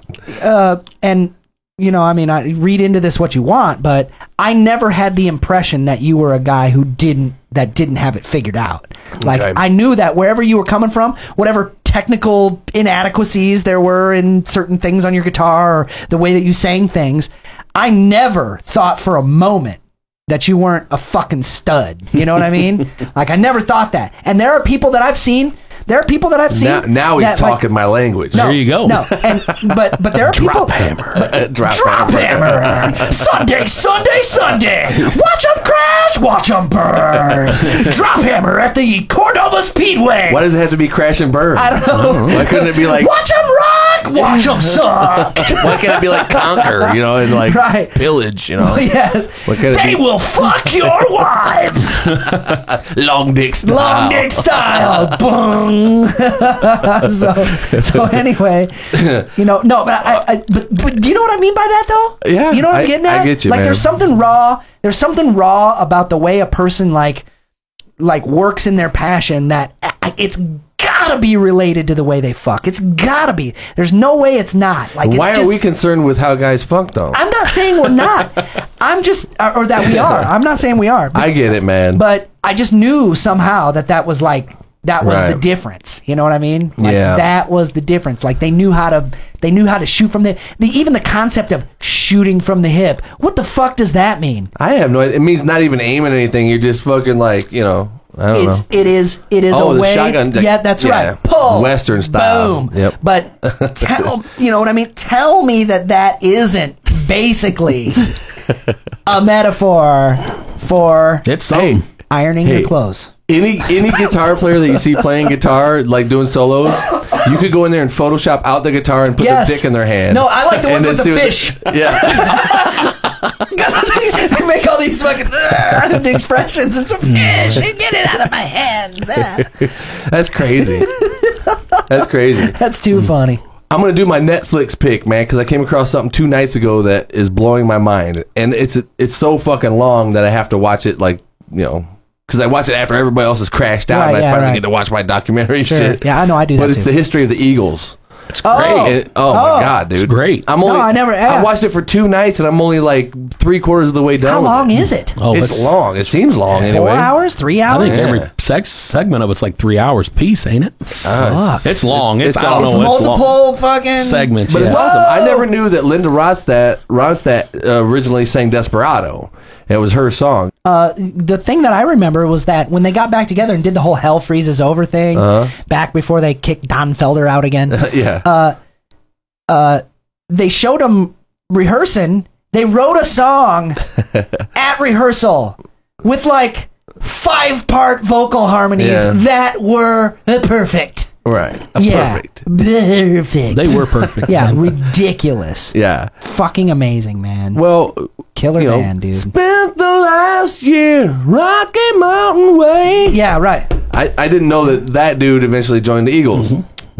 and you know, I mean, I read into this what you want, but I never had the impression that you were a guy who didn't have it figured out. Like Okay. I knew that wherever you were coming from, whatever technical inadequacies there were in certain things on your guitar or the way that you sang things, I never thought for a moment that you weren't a fucking stud. You know what I mean? Like I never thought that. And there are people that I've seen There are people that I've seen. Now he's talking my language. There you go. No, but there are people. Drop hammer. Drop hammer. Sunday. Watch them crash. Watch them burn. Drop hammer at the Cordova Speedway. Why does it have to be crash and burn? I don't know. Why couldn't it be like watch them rock? Watch them suck. Why can't it be like conquer? You know, and like Right. pillage. You know. Yes. They will fuck your wives. Long dick style. Long dick style. Boom. so anyway, you know, no, but but do you know what I mean by that though? Yeah, you know what I'm getting at? I get you, like man. there's something raw about the way a person like works in their passion that it's gotta be related to the way they fuck. It's gotta be. There's no way it's not. Like, why it's are we concerned with how guys funk though? I'm not saying we're not. I'm just or that we are. I'm not saying we are. I get it, man. But I just knew somehow that was like that was Right. the difference. You know what I mean? Like, Yeah. that was the difference. Like they knew how to shoot from the even the concept of shooting from the hip. What the fuck does that mean? I have no idea. It means not even aiming anything. You're just fucking like, you know, I don't know. It is Oh, a the way. shotgun, Yeah, that's yeah. right. Pull. Western style. Boom. Yep. But you know what I mean? Tell me that isn't basically a metaphor for It's something. ironing your clothes. Any guitar player that you see playing guitar, like doing solos, you could go in there and Photoshop out the guitar and put Yes. the dick in their hand. No, I like the ones and with then the see fish. Yeah. I make all these fucking expressions. It's a fish. Get it out of my hands. That's crazy. That's crazy. That's too funny. I'm gonna do my Netflix pick, man, because I came across something 2 nights ago that is blowing my mind, and it's so fucking long that I have to watch it, like, you know, because I watch it after everybody else has crashed out, Right, and I yeah, finally right. get to watch my documentary Sure. shit. Yeah, I know. I do that But it's too. the history of the Eagles. It's great. Oh. My god, dude, It's great. I'm only. I never- yeah. I watched it for 2 nights, and I'm only like 3/4 of the way done. How with long it. is it? Oh, It's long. It seems long 4 anyway. hours? 3 I hours? think every Yeah. segment of it's like 3 hours piece, ain't it? Fuck. It's long. It's, it's I don't awesome. know. It's long. Multiple fucking segments. But yeah. it's awesome. I never knew that Linda Ronstadt originally sang "Desperado." It was her song. The thing that I remember was that when they got back together and did the whole Hell Freezes Over thing, back before they kicked Don Felder out again, Yeah. they showed them rehearsing. They wrote a song at rehearsal with like 5-part vocal harmonies Yeah. that were perfect. Right. Perfect. They were perfect. Yeah, man. ridiculous. Yeah. Fucking amazing, man. Well, Killer you know, man, dude. spent the last year Rocky Mountain Way. Yeah, right. I didn't know that dude eventually joined the Eagles.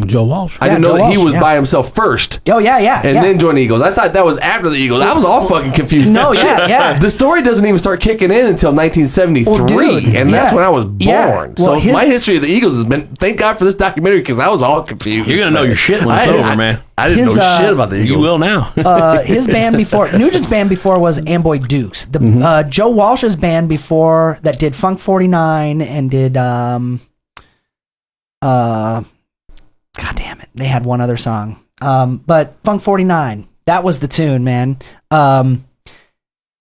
Joe Walsh. I didn't Joe know that he Walsh, was yeah. by himself first. Oh, yeah. And then joined the Eagles. I thought that was after the Eagles. I was all fucking confused. No, yeah. The story doesn't even start kicking in until 1973, Well, dude, and that's yeah. when I was born. Yeah. Well, So my history of the Eagles has been, thank God for this documentary, because I was all confused. You're gonna know your shit when it's over, man. I didn't His, know shit about the Eagles. You will now. His band before, Nugent's band before was Amboy Dukes. The Joe Walsh's band before that did Funk 49 and did God damn it, they had one other song. But Funk 49, that was the tune, man.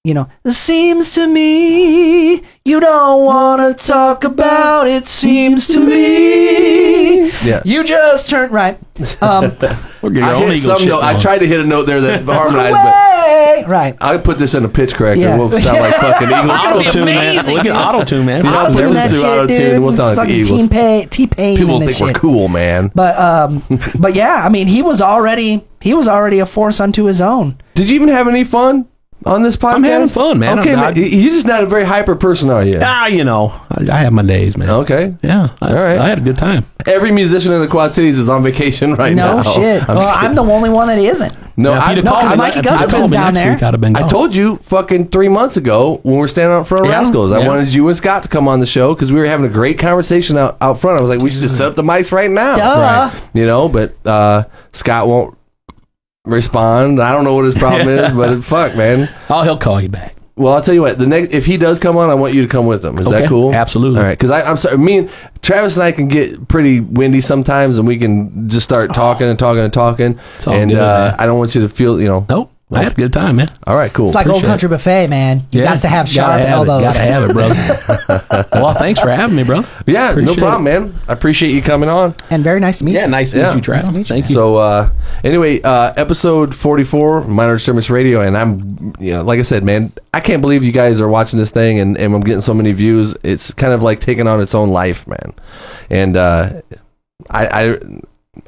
You know, it seems to me you don't want to talk about it. Seems to me Yeah. you just turned right. We'll get your I own hit Eagle some shit note. I going. tried to hit a note there that harmonized, but Way! Right. I put this in a pitch corrector. Yeah. We'll sound like fucking Eagles. Auto- Auto tune, man. amazing, Look at dude. auto tune, man. Yeah. Auto-tune Never that do shit, auto-tune. dude. We'll It's sound like the fucking Eagles. T-Pain People in think this we're shit. cool, man. But yeah, I mean, he was already a force unto his own. Did you even have any fun on this podcast? I'm having fun, man. Okay, I'm- man. You're just not a very hyper person, are you? You know, I have my days, man. Okay. Yeah. All right. I had a good time. Every musician in the Quad Cities is on vacation right now. No shit. I'm just I'm kidding. the only one that isn't. No, Now, if I, you'd have no, called 'cause me- Mikey if you'd have Gustafson's called me down next there. week, I'd have been I gone. told you fucking 3 months ago when we were standing out front of Yeah, Rascals, I yeah. wanted you and Scott to come on the show because we were having a great conversation out front. I was like, we should just set up the mics right now. Duh. Right. You know, but Scott won't respond. I don't know what his problem is, but fuck, man. Oh, he'll call you back. Well, I'll tell you what. If he does come on, I want you to come with him. Is Okay, that cool? absolutely. All right, because I'm sorry. Me and Travis and I can get pretty windy sometimes, and we can just start talking and talking and talking. It's all And good, man. I don't want you to feel, Nope. I had a good time, man. All right, cool. It's like Old Country Buffet, man. You got to have sharp elbows. Gotta have it, brother. Well, thanks for having me, bro. Yeah, no problem, man. I appreciate you coming on. And very nice to meet you. Yeah, nice to meet you, Travis. Thank you. So, anyway, episode 44, Minor Disturbance Radio, and I'm, like I said, man, I can't believe you guys are watching this thing, and I'm getting so many views. It's kind of like taking on its own life, man. And I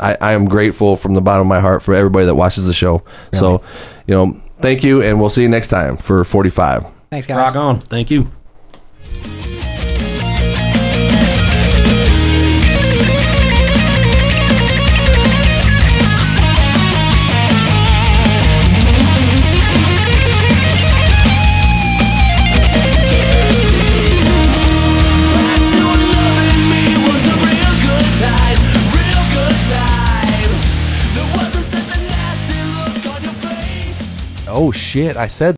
am grateful from the bottom of my heart for everybody that watches the show. Really? So, thank you, and we'll see you next time for 45. Thanks, guys. Rock on. Thank you. Oh shit, I said